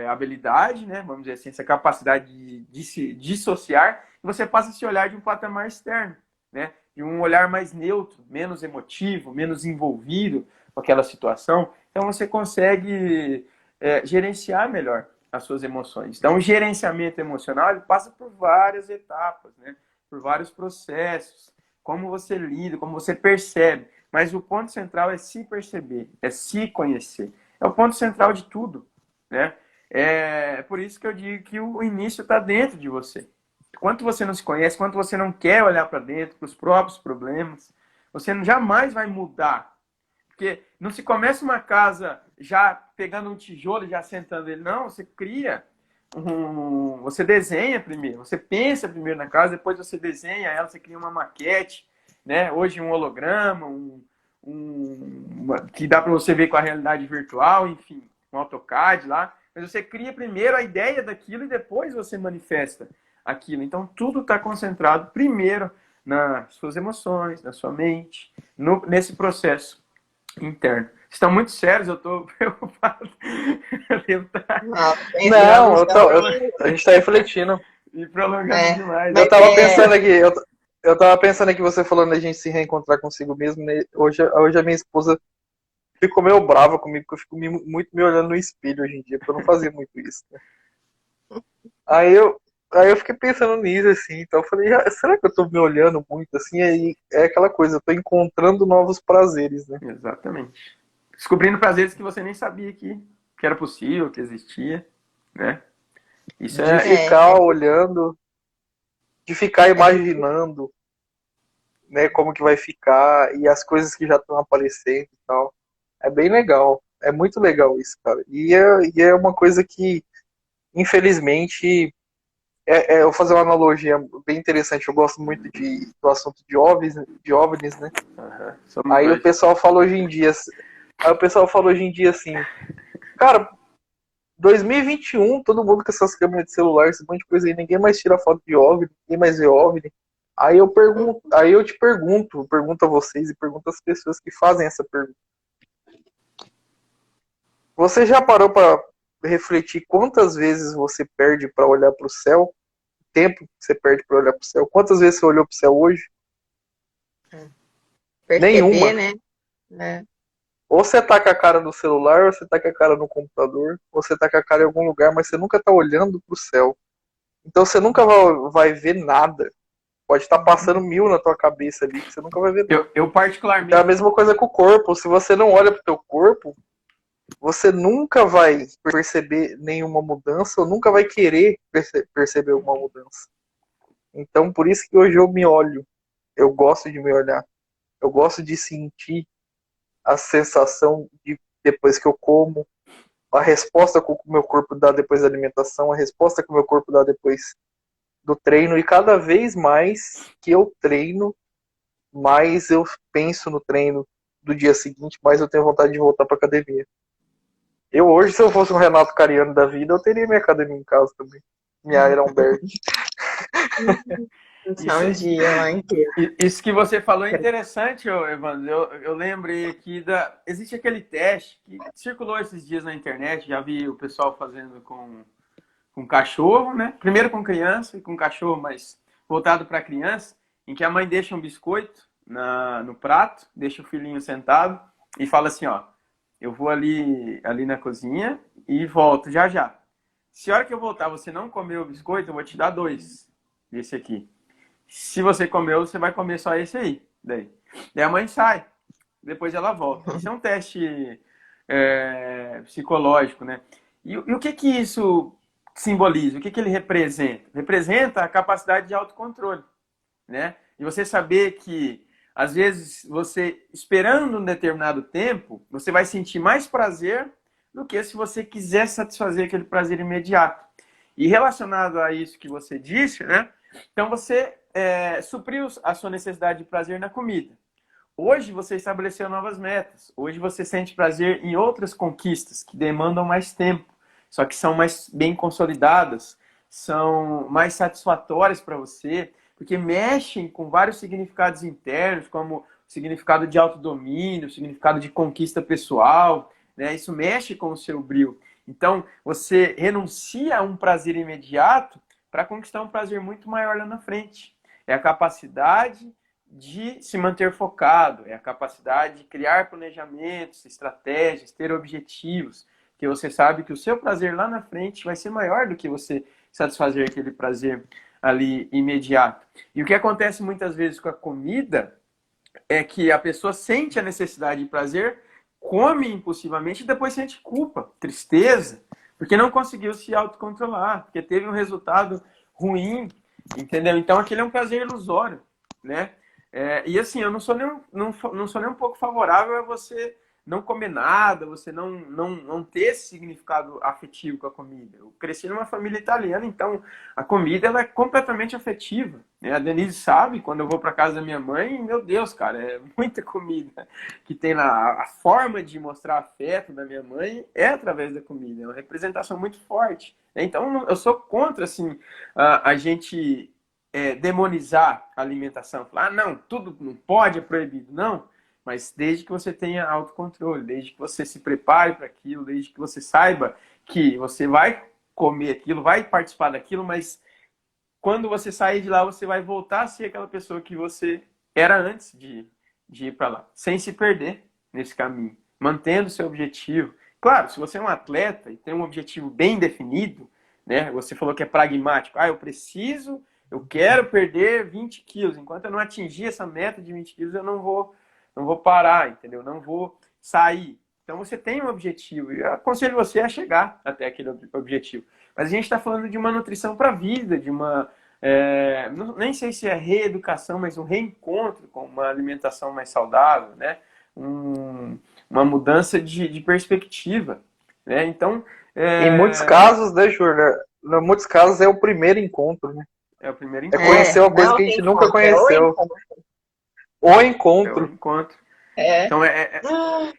habilidade, né? Vamos dizer assim, essa capacidade de se dissociar, e você passa a se olhar de um patamar externo, né? De um olhar mais neutro, menos emotivo, menos envolvido com aquela situação. Então você consegue gerenciar melhor as suas emoções. Então o gerenciamento emocional ele passa por várias etapas, né? Por vários processos, como você lida, como você percebe. Mas o ponto central é se perceber, é se conhecer. É o ponto central de tudo, né? É por isso que eu digo que o início está dentro de você. Quanto você não se conhece, quanto você não quer olhar para dentro, para os próprios problemas, você jamais vai mudar. Porque não se começa uma casa já pegando um tijolo e já sentando ele. Não, você cria, você desenha primeiro, você pensa primeiro na casa, depois você desenha ela, você cria uma maquete, né? Hoje um holograma, que dá para você ver com a realidade virtual, enfim, um AutoCAD lá. Mas você cria primeiro a ideia daquilo e depois você manifesta aquilo. Então, tudo está concentrado primeiro nas suas emoções, na sua mente, nesse processo interno. Estão muito sérios, eu estou preocupado. A gente está refletindo. E prolongando demais. Eu tava pensando aqui, você falando da gente se reencontrar consigo mesmo, né? Hoje a minha esposa ficou meio brava comigo, porque eu fico muito me olhando no espelho hoje em dia, porque eu não fazia muito isso, né? Aí eu fiquei pensando nisso, assim, então eu falei, será que eu tô me olhando muito, assim? Aí é aquela coisa, eu tô encontrando novos prazeres, né? Exatamente. Descobrindo prazeres que você nem sabia que era possível, que existia, né? Isso de ficar olhando, de ficar imaginando, né, como que vai ficar, e as coisas que já estão aparecendo e tal. É bem legal, é muito legal isso, cara. E é uma coisa que, infelizmente, eu vou fazer uma analogia bem interessante. Eu gosto muito do assunto de OVNIs, né? Aí o pessoal fala hoje em dia assim, cara, 2021, todo mundo com essas câmeras de celular, esse monte de coisa aí, ninguém mais tira foto de OVNI, ninguém mais vê OVNI. Aí eu te pergunto a vocês e pergunto às pessoas que fazem essa pergunta. Você já parou para refletir quantas vezes você perde para olhar para o céu? O tempo que você perde para olhar para o céu? Quantas vezes você olhou para o céu hoje? Perceber, nenhuma. Né? Ou você tá com a cara no celular, ou você tá com a cara no computador, ou você tá com a cara em algum lugar, mas você nunca tá olhando pro céu. Então você nunca vai ver nada. Pode estar passando 1000 na tua cabeça ali, que você nunca vai ver nada. Eu particularmente... É a mesma coisa com o corpo. Se você não olha pro teu corpo, você nunca vai perceber nenhuma mudança, ou nunca vai querer perceber uma mudança. Então por isso que hoje eu me olho. Eu gosto de me olhar. Eu gosto de sentir a sensação de depois que eu como, a resposta que o meu corpo dá depois da alimentação, a resposta que o meu corpo dá depois do treino. E cada vez mais que eu treino, mais eu penso no treino do dia seguinte, mais eu tenho vontade de voltar para academia. Eu hoje, se eu fosse um Renato Cariano da vida, eu teria minha academia em casa também. Minha Ironberg. Isso que você falou é interessante, Evandro. Eu lembrei aqui existe aquele teste que circulou esses dias na internet, já vi o pessoal fazendo com cachorro, né? Primeiro com criança e com cachorro, mas voltado para criança, em que a mãe deixa um biscoito no prato, deixa o filhinho sentado e fala assim, ó, eu vou ali na cozinha e volto já já. Se a hora que eu voltar você não comer o biscoito, eu vou te dar 2 desse aqui. Se você comeu, você vai comer só esse aí. Daí a mãe sai, depois ela volta. Isso é um teste psicológico, né? E o que isso simboliza? O que ele representa? Representa a capacidade de autocontrole, né? E você saber que, às vezes, você esperando um determinado tempo, você vai sentir mais prazer do que se você quiser satisfazer aquele prazer imediato. E relacionado a isso que você disse, né? Então você supriu a sua necessidade de prazer na comida. Hoje você estabeleceu novas metas. Hoje você sente prazer em outras conquistas que demandam mais tempo, só que são mais bem consolidadas, são mais satisfatórias para você, porque mexem com vários significados internos, como o significado de autodomínio, o significado de conquista pessoal, né? Isso mexe com o seu brio. Então, você renuncia a um prazer imediato para conquistar um prazer muito maior lá na frente. É a capacidade de se manter focado, é a capacidade de criar planejamentos, estratégias, ter objetivos, que você sabe que o seu prazer lá na frente vai ser maior do que você satisfazer aquele prazer ali imediato. E o que acontece muitas vezes com a comida é que a pessoa sente a necessidade de prazer, come impulsivamente e depois sente culpa, tristeza, porque não conseguiu se autocontrolar, porque teve um resultado ruim, entendeu? Então aquele é um prazer ilusório, né? E assim, eu não sou nem um pouco favorável a você não comer nada, você não ter esse significado afetivo com a comida. Eu cresci numa família italiana, então a comida ela é completamente afetiva, né? A Denise sabe, quando eu vou para casa da minha mãe, meu Deus, cara, é muita comida que tem lá. A forma de mostrar afeto da minha mãe é através da comida, é uma representação muito forte. Então eu sou contra, assim, a gente demonizar a alimentação. Falar, não, tudo não pode, é proibido. Não, mas desde que você tenha autocontrole, desde que você se prepare para aquilo, desde que você saiba que você vai comer aquilo, vai participar daquilo, mas quando você sair de lá, você vai voltar a ser aquela pessoa que você era antes de ir para lá, sem se perder nesse caminho, mantendo o seu objetivo. Claro, se você é um atleta e tem um objetivo bem definido, né? Você falou que é pragmático. Eu quero perder 20 quilos. Enquanto eu não atingir essa meta de 20 quilos, eu não vou parar, entendeu? Não vou sair. Então você tem um objetivo. E eu aconselho você a chegar até aquele objetivo. Mas a gente está falando de uma nutrição para a vida, de uma... nem sei se é reeducação, mas um reencontro com uma alimentação mais saudável, né? Uma mudança de perspectiva, né? Então... Em muitos casos, né, Júnior? Em muitos casos é o primeiro encontro, né? É o primeiro É encontro. conhecer uma coisa que a gente nunca conheceu. O encontro. É o encontro. Então,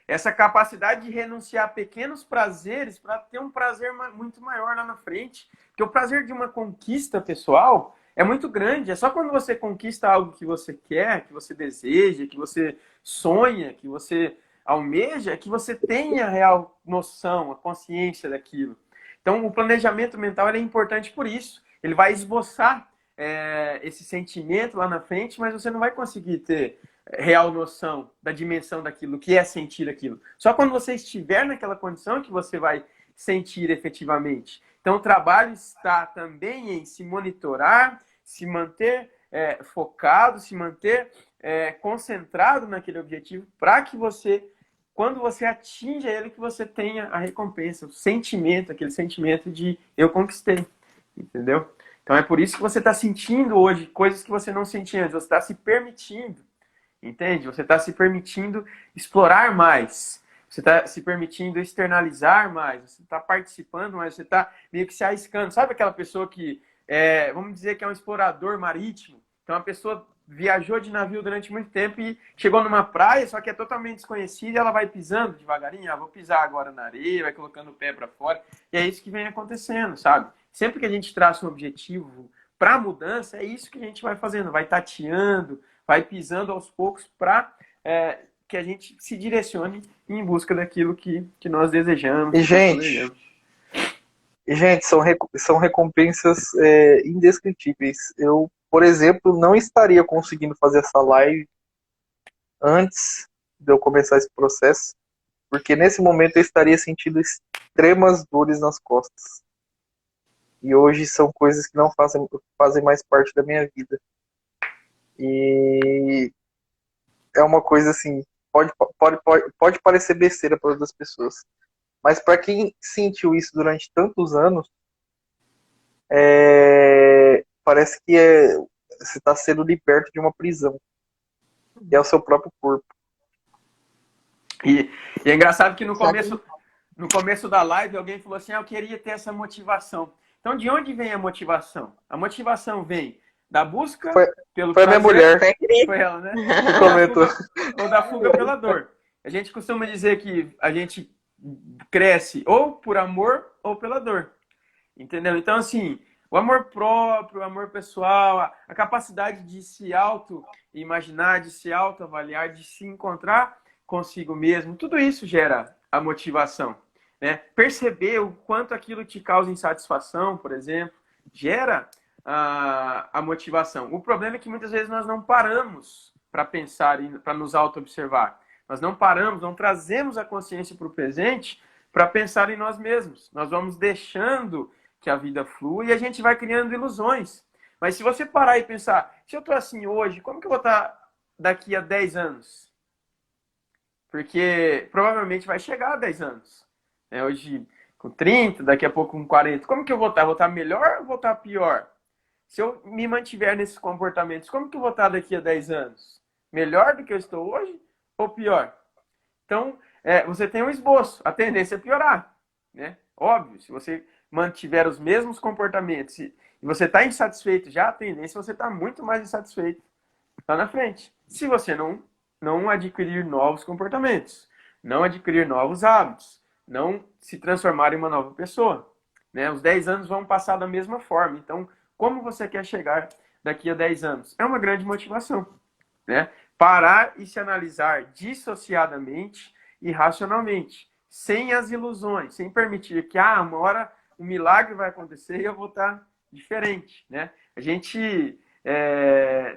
essa capacidade de renunciar a pequenos prazeres para ter um prazer muito maior lá na frente. Porque o prazer de uma conquista pessoal é muito grande. É só quando você conquista algo que você quer, que você deseja, que você sonha, que você almeja, que você tem a real noção, a consciência daquilo. Então, o planejamento mental é importante por isso. Ele vai esboçar esse sentimento lá na frente, mas você não vai conseguir ter real noção da dimensão daquilo, que é sentir aquilo. Só quando você estiver naquela condição que você vai sentir efetivamente. Então, o trabalho está também em se monitorar, se manter focado, se manter concentrado naquele objetivo, para que você, quando você atinja ele, que você tenha a recompensa, o sentimento, aquele sentimento de eu conquistei, entendeu? Então é por isso que você está sentindo hoje coisas que você não sentia antes. Você está se permitindo, entende? Você está se permitindo explorar mais. Você está se permitindo externalizar mais. Você está participando mais. Você está meio que se arriscando. Sabe aquela pessoa que, vamos dizer que é um explorador marítimo? Então a pessoa viajou de navio durante muito tempo e chegou numa praia, só que é totalmente desconhecida, e ela vai pisando devagarinho. Vou pisar agora na areia, vai colocando o pé para fora. E é isso que vem acontecendo, sabe? Sempre que a gente traça um objetivo para a mudança, é isso que a gente vai fazendo. Vai tateando, vai pisando aos poucos para que a gente se direcione em busca daquilo que nós desejamos. E, gente, são recompensas indescritíveis. Eu, por exemplo, não estaria conseguindo fazer essa live antes de eu começar esse processo, porque nesse momento eu estaria sentindo extremas dores nas costas. E hoje são coisas que não fazem mais parte da minha vida. E é uma coisa assim, pode parecer besteira para outras pessoas. Mas para quem sentiu isso durante tantos anos, parece que você está sendo liberto de uma prisão. Que é o seu próprio corpo. E é engraçado que no começo no começo da live, alguém falou assim, eu queria ter essa motivação. Então, de onde vem a motivação? A motivação vem da busca pelo prazer. Foi a minha mulher. Foi ela, né? Ou da fuga pela dor. A gente costuma dizer que a gente cresce ou por amor ou pela dor. Entendeu? Então, assim, o amor próprio, o amor pessoal, a capacidade de se auto-imaginar, de se auto-avaliar, de se encontrar consigo mesmo, tudo isso gera a motivação. Né? Perceber o quanto aquilo te causa insatisfação, por exemplo, gera a motivação. O problema é que muitas vezes nós não paramos para pensar e para nos auto-observar. Nós não paramos, não trazemos a consciência para o presente para pensar em nós mesmos. Nós vamos deixando que a vida flua e a gente vai criando ilusões. Mas se você parar e pensar, se eu estou assim hoje, como que eu vou estar daqui a 10 anos? Porque provavelmente vai chegar a 10 anos. Hoje com 30, daqui a pouco com 40. Como que eu vou estar? Vou estar melhor ou vou estar pior? Se eu me mantiver nesses comportamentos, como que eu vou estar daqui a 10 anos? Melhor do que eu estou hoje ou pior? Então, você tem um esboço. A tendência é piorar. Né? Óbvio, se você mantiver os mesmos comportamentos e você está insatisfeito já, a tendência é você estar muito mais insatisfeito lá na frente. Se você não adquirir novos comportamentos, não adquirir novos hábitos, não se transformar em uma nova pessoa. Né? Os 10 anos vão passar da mesma forma. Então, como você quer chegar daqui a 10 anos? É uma grande motivação. Né? Parar e se analisar dissociadamente e racionalmente, sem as ilusões, sem permitir que uma hora um milagre vai acontecer e eu vou estar diferente. Né? A gente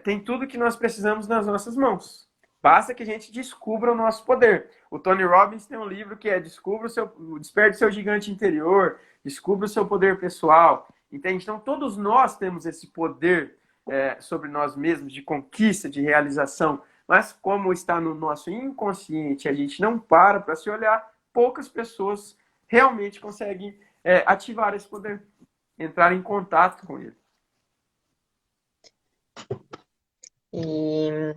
tem tudo que nós precisamos nas nossas mãos. Basta que a gente descubra o nosso poder. O Tony Robbins tem um livro que é Desperte o seu gigante interior, descubra o seu poder pessoal. Entende? Então, todos nós temos esse poder sobre nós mesmos, de conquista, de realização. Mas, como está no nosso inconsciente, a gente não para se olhar, poucas pessoas realmente conseguem ativar esse poder, entrar em contato com ele. E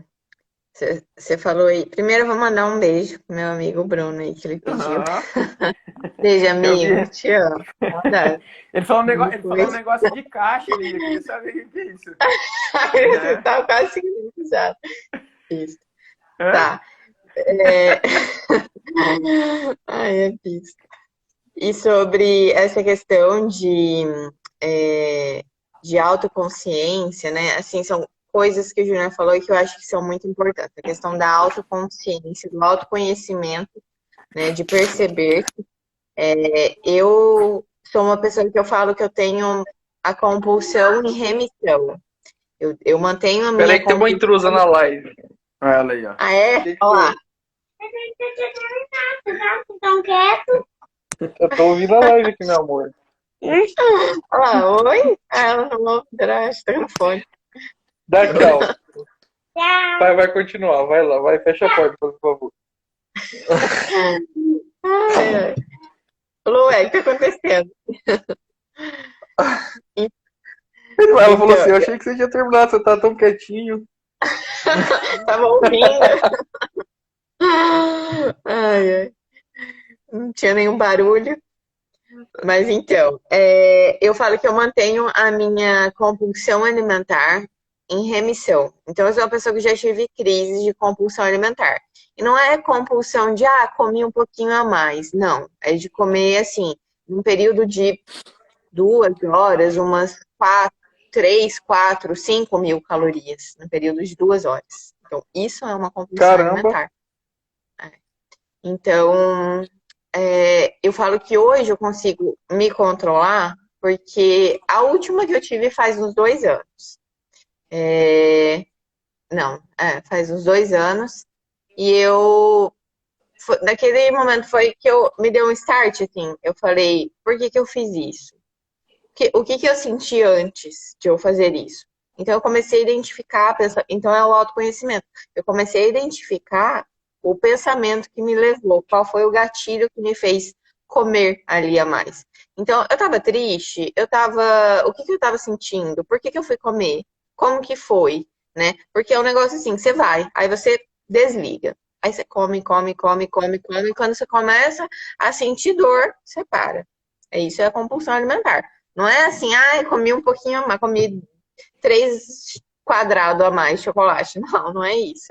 você falou aí. Primeiro eu vou mandar um beijo pro meu amigo Bruno aí, que ele pediu. Beijo, amigo. Te amo. Ele falou um negócio de caixa ali. Eu queria saber o que é isso. Você tá quase 5 minutos já. Isso. Tá. Ai, é isso. E sobre essa questão de autoconsciência, né? Assim, são coisas que o Júnior falou e que eu acho que são muito importantes. A questão da autoconsciência, do autoconhecimento, né? De perceber que eu sou uma pessoa que eu falo que eu tenho a compulsão em remissão. Eu mantenho a minha Peraí que tem uma intrusa na live. Olha ela aí, ó. Ah, é? Olha lá. Estão quietos? Eu tô ouvindo a live aqui, meu amor. Olha lá, oi? Ela falou, tá no fone. Dá tchau. Vai continuar, vai lá, vai, fecha a porta, por favor. Ai. Lu, o que tá acontecendo? Ela falou assim, eu achei que você tinha terminado, você tá tão quietinho. Tava ouvindo. Ai. Não tinha nenhum barulho. Mas então, eu falo que eu mantenho a minha compulsão alimentar em remissão. Então, eu sou uma pessoa que já tive crise de compulsão alimentar. E não é compulsão de, comi um pouquinho a mais. Não, é de comer, assim, num período de 2 horas, umas 3, 4, 5 mil calorias, no período de 2 horas. Então, isso é uma compulsão alimentar. Então, eu falo que hoje eu consigo me controlar, porque a última que eu tive faz uns 2 anos. Faz uns 2 anos. E naquele momento foi que me deu um start, assim. Eu falei, por que eu fiz isso? O que eu senti antes de eu fazer isso? Então, eu comecei a identificar, então é o autoconhecimento. Eu comecei a identificar o pensamento que me levou, qual foi o gatilho que me fez comer ali a mais. Então, eu tava triste, o que eu tava sentindo? Por que eu fui comer? Como que foi? Né? Porque é um negócio assim, você vai, aí você desliga. Aí você come, come, come, come, come, e quando você começa a sentir dor, você para. Isso é a compulsão alimentar. Não é assim, comi um pouquinho, mas comi 3 quadrados a mais de chocolate. Não, não é isso.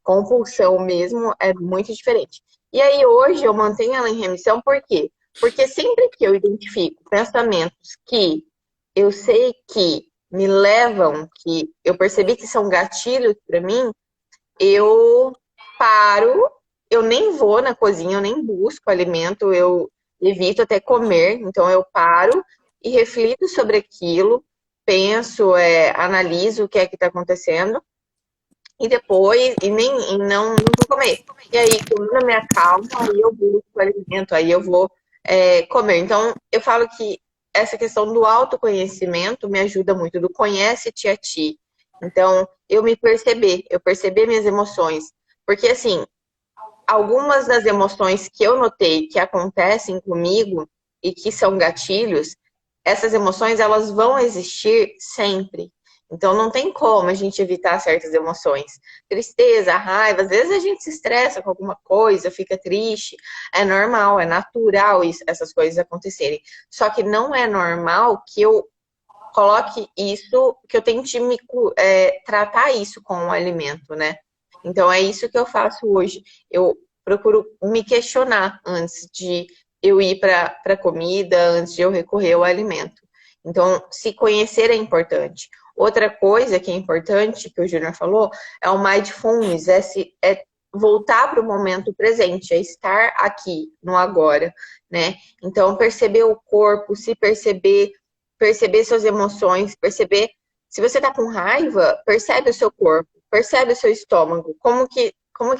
Compulsão mesmo é muito diferente. E aí hoje eu mantenho ela em remissão, por quê? Porque sempre que eu identifico pensamentos que eu sei que me levam, que eu percebi que são gatilhos para mim, eu paro, eu nem vou na cozinha, eu nem busco alimento, eu evito até comer, então eu paro e reflito sobre aquilo, penso, analiso o que é que está acontecendo e depois, não vou comer. E aí, quando eu me acalmo, aí eu busco o alimento, aí eu vou comer. Então, eu falo que essa questão do autoconhecimento me ajuda muito, do conhece-te a ti. Então, eu perceber minhas emoções. Porque, assim, algumas das emoções que eu notei que acontecem comigo e que são gatilhos, essas emoções, elas vão existir sempre. Então, não tem como a gente evitar certas emoções. Tristeza, raiva, às vezes a gente se estressa com alguma coisa, fica triste. É normal, é natural essas coisas acontecerem. Só que não é normal que eu coloque isso, que eu tente tratar isso com o alimento, né? Então, é isso que eu faço hoje. Eu procuro me questionar antes de eu ir para a comida, antes de eu recorrer ao alimento. Então, se conhecer é importante. Outra coisa que é importante, que o Júnior falou, é o mindfulness, é voltar para o momento presente, é estar aqui, no agora, né? Então, perceber o corpo, se perceber suas emoções, perceber se você tá com raiva, percebe o seu corpo, percebe o seu estômago, como que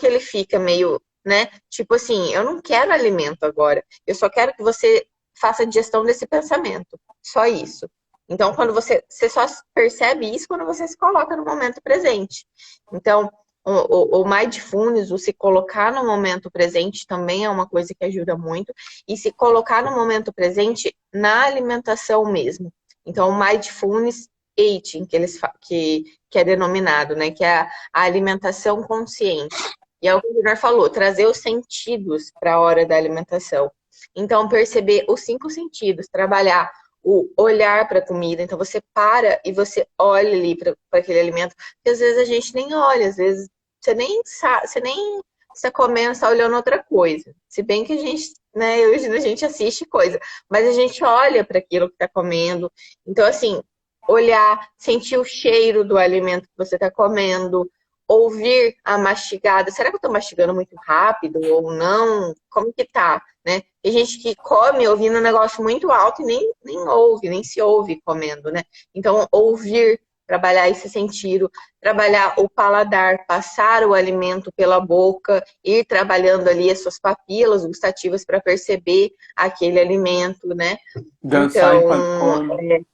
ele fica meio, né? Tipo assim, eu não quero alimento agora, eu só quero que você faça a digestão desse pensamento, só isso. Então, quando você só percebe isso quando você se coloca no momento presente. Então, o mindfulness, o se colocar no momento presente também é uma coisa que ajuda muito. E se colocar no momento presente na alimentação mesmo. Então, o mindfulness eating, que é denominado, né? Que é a alimentação consciente. E é o que o Gunnar falou, trazer os sentidos para a hora da alimentação. Então, perceber os 5 sentidos, trabalhar o olhar para a comida. Então, você para e você olha ali para aquele alimento. Porque às vezes a gente nem olha, às vezes você nem sabe, você nem está comendo, está olhando outra coisa. Se bem que a gente, né, hoje a gente assiste coisa, mas a gente olha para aquilo que está comendo. Então, assim, olhar, sentir o cheiro do alimento que você está comendo, ouvir a mastigada. Será que eu estou mastigando muito rápido ou não? Como que tá, né? Tem gente que come ouvindo um negócio muito alto e nem ouve, nem se ouve comendo, né? Então, ouvir, trabalhar esse sentido, trabalhar o paladar, passar o alimento pela boca, ir trabalhando ali as suas papilas gustativas para perceber aquele alimento, né? Dançar então, enquanto come.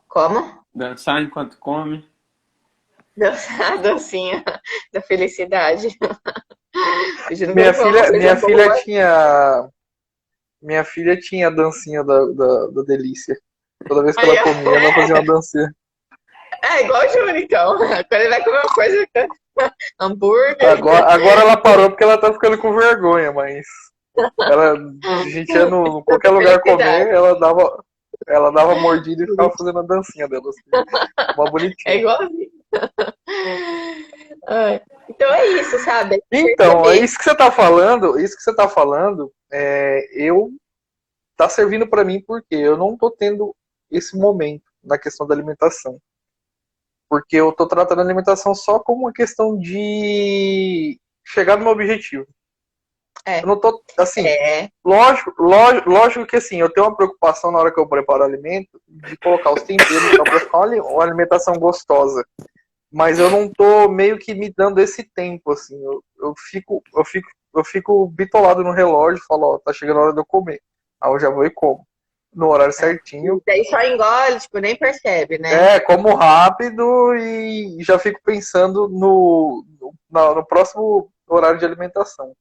Como? Dançar enquanto come. Dançar a dancinha da felicidade. Minha filha tinha a dancinha da delícia. Toda vez que ela comia, ela fazia uma dancinha. É igual o Júnior, então. Quando ele vai comer uma coisa, hambúrguer. Agora ela parou porque ela tá ficando com vergonha, mas a gente ia no qualquer lugar comer, ela dava mordida e ficava fazendo a dancinha dela. Assim, uma bonitinha. É igualzinho. Então é isso, sabe? Então, isso que você tá falando, tá servindo pra mim porque eu não tô tendo esse momento na questão da alimentação. Porque eu tô tratando a alimentação só como uma questão de chegar no meu objetivo. Eu não tô, assim, lógico que assim, eu tenho uma preocupação na hora que eu preparo o alimento de colocar os temperos pra ficar uma alimentação gostosa. Mas eu não tô meio que me dando esse tempo, assim. Eu fico bitolado no relógio e falo, ó, tá chegando a hora de eu comer. Aí eu já vou e como. No horário certinho. Daí só engole, tipo, nem percebe, né? Como rápido e já fico pensando no próximo horário de alimentação.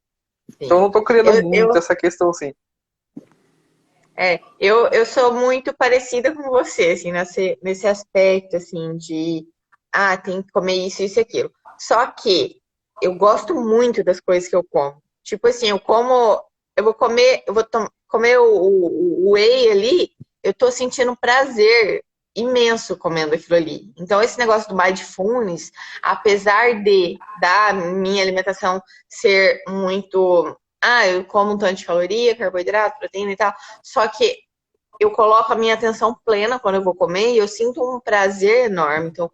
Sim. Então eu não tô criando muito essa questão, assim. Eu sou muito parecida com você, assim, nesse aspecto, assim, de tem que comer isso, isso e aquilo. Só que eu gosto muito das coisas que eu como. Tipo assim, eu vou comer, comer o whey ali, eu tô sentindo prazer imenso comendo aquilo ali. Então, esse negócio do mindfulness, apesar da minha alimentação ser muito, eu como um tanto de caloria, carboidrato, proteína e tal, só que eu coloco a minha atenção plena quando eu vou comer e eu sinto um prazer enorme. Então,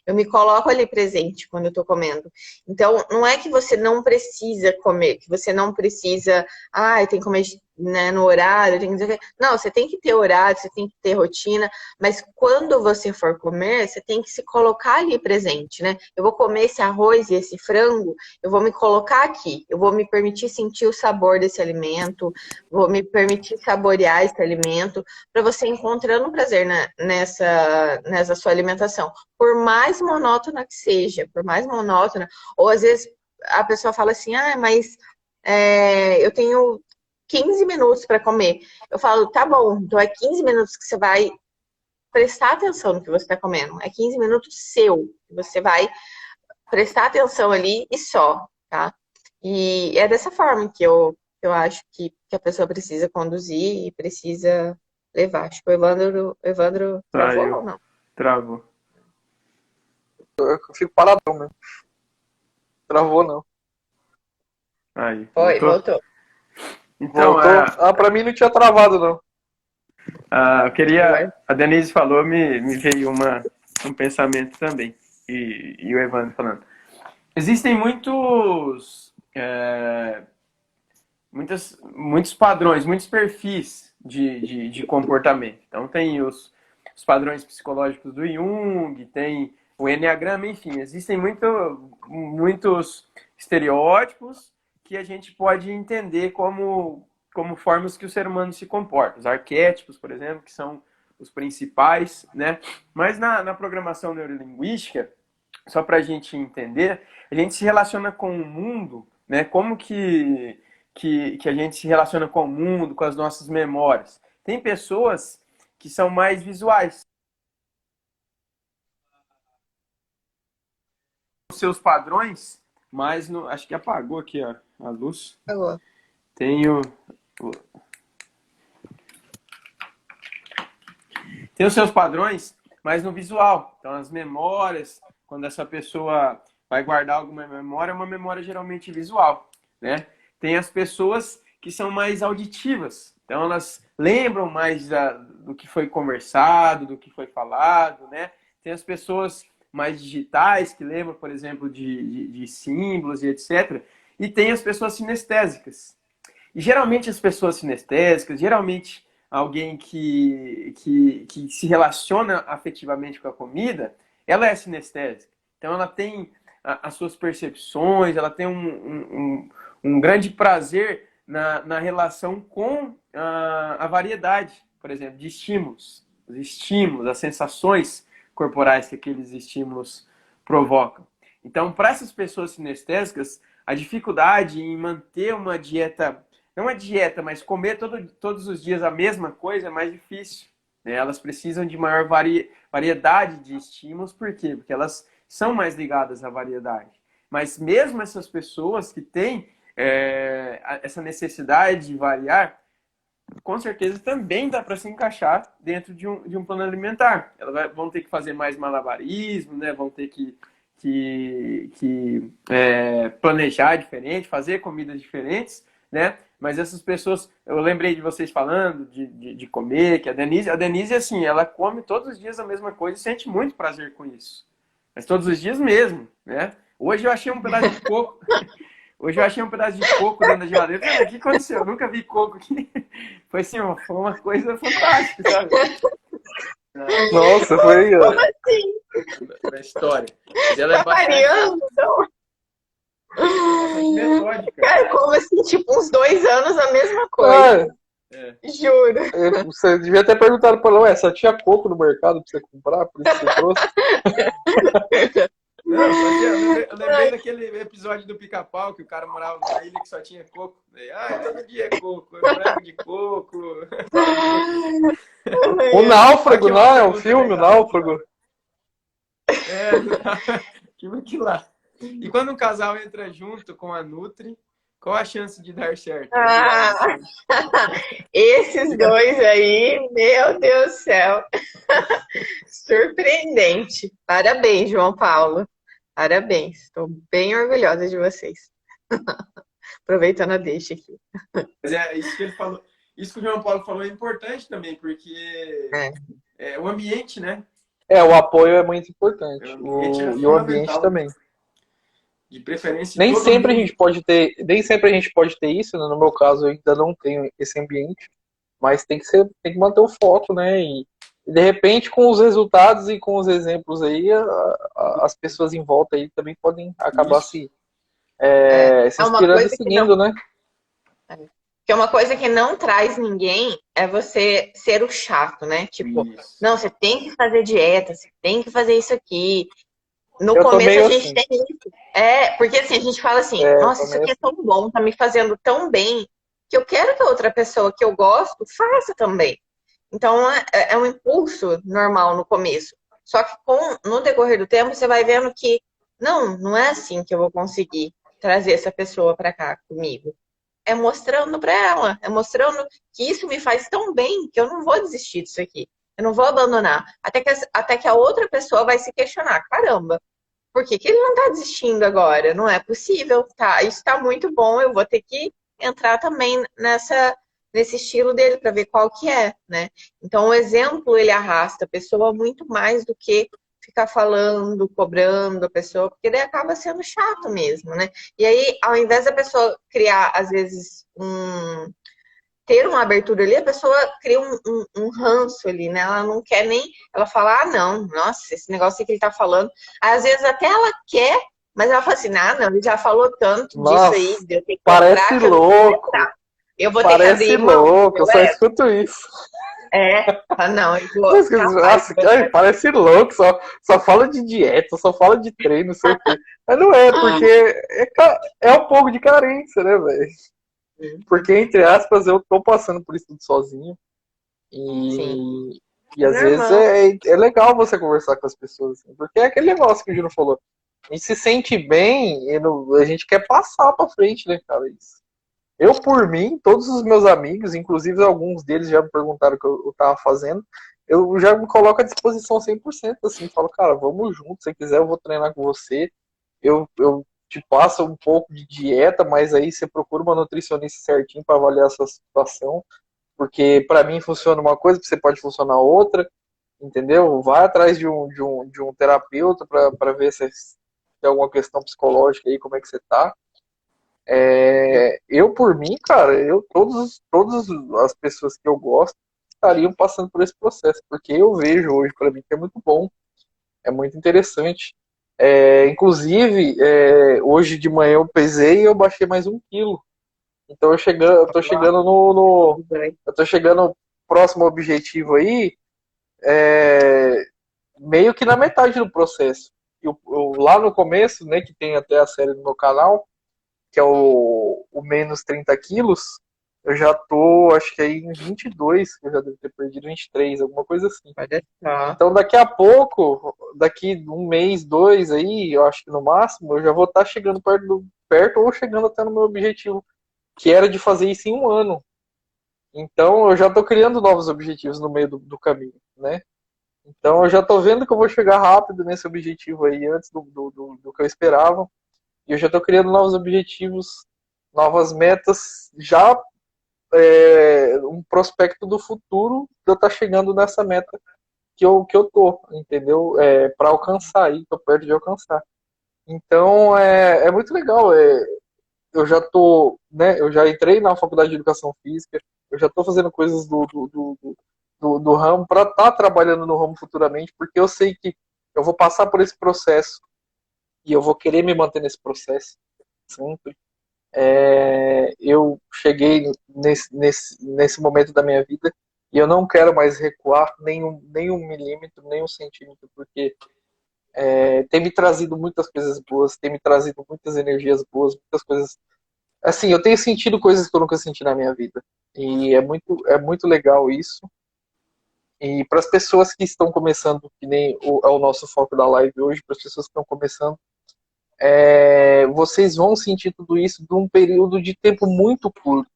eu me coloco ali presente quando eu tô comendo. Então, não é que você não precisa comer, que você não precisa, tem que comer, né, no horário, tem que dizer, não, você tem que ter horário, você tem que ter rotina, mas quando você for comer, você tem que se colocar ali presente, né? Eu vou comer esse arroz e esse frango, eu vou me colocar aqui, eu vou me permitir sentir o sabor desse alimento, vou me permitir saborear esse alimento, para você encontrando prazer nessa sua alimentação. Por mais monótona que seja, por mais monótona, ou às vezes a pessoa fala assim, mas eu tenho 15 minutos para comer. Eu falo, tá bom, então é 15 minutos que você vai prestar atenção no que você está comendo. É 15 minutos seu, que você vai prestar atenção ali e só, tá? E é dessa forma que eu acho que a pessoa precisa conduzir e precisa levar. Acho que o Evandro travou ou não? Travou. Eu fico paradão, né? Travou, não. Aí, Voltou. Então, pra mim não tinha travado, não. Eu queria... A Denise falou, me veio um pensamento também. E o Evandro falando. Existem muitos padrões, muitos perfis de comportamento. Então, tem os padrões psicológicos do Jung, tem o Enneagrama, enfim. Existem muitos estereótipos que a gente pode entender como formas que o ser humano se comporta. Os arquétipos, por exemplo, que são os principais, né? Mas na programação neurolinguística, só para a gente entender, a gente se relaciona com o mundo, né? Como que a gente se relaciona com o mundo, com as nossas memórias. Tem pessoas que são mais visuais. Os seus padrões, mas acho que apagou aqui a luz. Apagou. Tem os seus padrões, mas no visual. Então, as memórias, quando essa pessoa vai guardar alguma memória, é uma memória geralmente visual, né? Tem as pessoas que são mais auditivas. Então, elas lembram mais do que foi conversado, do que foi falado, né? Tem as pessoas mais digitais, que lembram, por exemplo, de símbolos e etc. E tem as pessoas sinestésicas. E geralmente as pessoas sinestésicas, geralmente alguém que se relaciona afetivamente com a comida, ela é sinestésica. Então ela tem as suas percepções, ela tem um grande prazer na relação com a variedade, por exemplo, de estímulos. Os estímulos, as sensações corporais que aqueles estímulos provocam. Então, para essas pessoas sinestésicas, a dificuldade em manter uma dieta, não uma dieta, mas comer todos os dias a mesma coisa é mais difícil, né? Elas precisam de maior variedade de estímulos, por quê? Porque elas são mais ligadas à variedade. Mas mesmo essas pessoas que têm essa necessidade de variar, com certeza também dá para se encaixar dentro de um plano alimentar. Elas vão ter que fazer mais malabarismo, né? Vão ter que planejar diferente, fazer comidas diferentes, né? Mas essas pessoas, eu lembrei de vocês falando de comer, que a Denise, assim, ela come todos os dias a mesma coisa e sente muito prazer com isso. Mas todos os dias mesmo, né? Hoje eu achei um pedaço de coco. Hoje eu achei um pedaço de coco dentro da geladeira. O que aconteceu? Eu nunca vi coco aqui. Foi assim, foi uma coisa fantástica, sabe? Nossa, foi... Como assim? Da história. Mas ela tá variando, então? Metódica. Cara, como assim? Tipo, uns 2 anos a mesma coisa. Juro. Você devia ter perguntado pra ela, só tinha coco no mercado pra você comprar, por isso que você trouxe. Não, eu lembrei daquele episódio do Pica-Pau, que o cara morava numa ilha que só tinha coco. Todo dia é coco, frango de coco. O Náufrago, não, é um filme, o Náufrago. Aquilo lá. E quando um casal entra junto com a Nutri, qual a chance de dar certo? Ah, esses dois aí, meu Deus do céu. Surpreendente. Parabéns, João Paulo. Parabéns. Estou bem orgulhosa de vocês. Aproveitando a deixa aqui. Mas é isso que ele falou. Isso que o João Paulo falou é importante também, porque é o ambiente, né? O apoio é muito importante. E o ambiente também. De preferência, nem sempre mundo. a gente pode ter isso, né? No meu caso eu ainda não tenho esse ambiente, mas tem que manter o foco, né? E de repente com os resultados e com os exemplos aí, as pessoas em volta aí também podem acabar se inspirando e seguindo, né? Porque uma coisa que não traz ninguém é você ser o chato, né? Tipo, não, você tem que fazer dieta, você tem que fazer isso aqui. No começo a gente tem isso. Porque assim, a gente fala assim, nossa, isso aqui é tão bom, tá me fazendo tão bem, que eu quero que a outra pessoa que eu gosto faça também. Então é um impulso normal no começo. Só que no decorrer do tempo você vai vendo que não é assim que eu vou conseguir trazer essa pessoa para cá comigo. É mostrando para ela, é mostrando que isso me faz tão bem que eu não vou desistir disso aqui. Eu não vou abandonar. Até que a outra pessoa vai se questionar. Caramba, por que ele não está desistindo agora? Não é possível. Tá, isso está muito bom. Eu vou ter que entrar também nesse estilo dele para ver qual que é, né? Então, o exemplo, ele arrasta a pessoa muito mais do que ficar falando, cobrando a pessoa, porque daí acaba sendo chato mesmo, né? E aí, ao invés da pessoa criar, às vezes, ter uma abertura ali, a pessoa cria um ranço ali, né? Ela não quer nem... Ela fala, não, nossa, esse negócio que ele tá falando. Às vezes até ela quer, mas ela fala assim, não, ele já falou tanto disso aí, de eu ter que parece louco. Eu vou ter que abrir mão. Louco, eu só escuto isso. Não, eu vou... Nossa, parece louco, só fala de dieta, só fala de treino, não sei o quê. Mas não é, porque é um pouco de carência, né, velho? Porque, entre aspas, eu tô passando por isso tudo sozinho. E às vezes é legal você conversar com as pessoas. Assim, porque é aquele negócio que o Júnior falou. A gente se sente bem e a gente quer passar pra frente, né, cara? Isso. Eu, por mim, todos os meus amigos, inclusive alguns deles já me perguntaram o que eu tava fazendo, eu já me coloco à disposição 100%, assim, falo, cara, vamos junto, se você quiser eu vou treinar com você, eu te passo um pouco de dieta, mas aí você procura uma nutricionista certinho para avaliar a sua situação, porque para mim funciona uma coisa, para você pode funcionar outra, entendeu? Vai atrás de um terapeuta para ver se tem alguma questão psicológica aí, como é que você tá. Eu, por mim, cara, todas as pessoas que eu gosto estariam passando por esse processo, porque eu vejo hoje, para mim, que é muito bom, é muito interessante. Inclusive, hoje de manhã eu pesei e eu baixei mais 1 quilo. Então eu tô chegando próximo ao objetivo aí, meio que na metade do processo. Lá no começo, né, que tem até a série no meu canal, que é o menos 30 quilos, eu já tô, acho que aí em 22, que eu já devo ter perdido 23, alguma coisa assim. Então daqui a pouco, daqui 1 mês, 2 aí, eu acho que no máximo, eu já vou estar chegando perto ou chegando até no meu objetivo, que era de fazer isso em 1 ano. Então eu já tô criando novos objetivos no meio do caminho, né? Então eu já tô vendo que eu vou chegar rápido nesse objetivo aí, antes do que eu esperava. E eu já estou criando novos objetivos, novas metas, já um prospecto do futuro de eu estar chegando nessa meta que eu tô, entendeu? Para alcançar aí, tô perto de alcançar. Então é muito legal. Eu já tô, né? Eu já entrei na faculdade de educação física, eu já estou fazendo coisas do ramo para estar trabalhando no ramo futuramente, porque eu sei que eu vou passar por esse processo e eu vou querer me manter nesse processo sempre. Eu cheguei nesse momento da minha vida e eu não quero mais recuar nem um milímetro, nem um centímetro, porque tem me trazido muitas coisas boas, tem me trazido muitas energias boas, muitas coisas. Assim, eu tenho sentido coisas que eu nunca senti na minha vida. E é muito legal isso. E para as pessoas que estão começando, que nem é o nosso foco da live hoje, para as pessoas que estão começando, vocês vão sentir tudo isso de um período de tempo muito curto,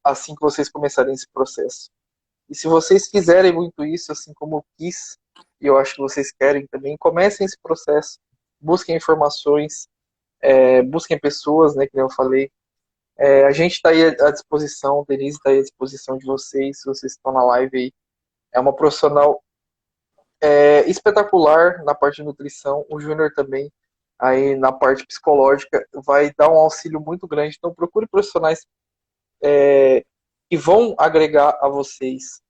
assim que vocês começarem esse processo. E se vocês quiserem muito isso, assim como eu quis, e eu acho que vocês querem também, comecem esse processo, busquem informações, busquem pessoas, né, que eu falei. A gente está aí à disposição, Denise está aí à disposição de vocês, se vocês estão na live aí. É uma profissional espetacular na parte de nutrição, o Júnior também, aí na parte psicológica, vai dar um auxílio muito grande. Então procure profissionais que vão agregar a vocês.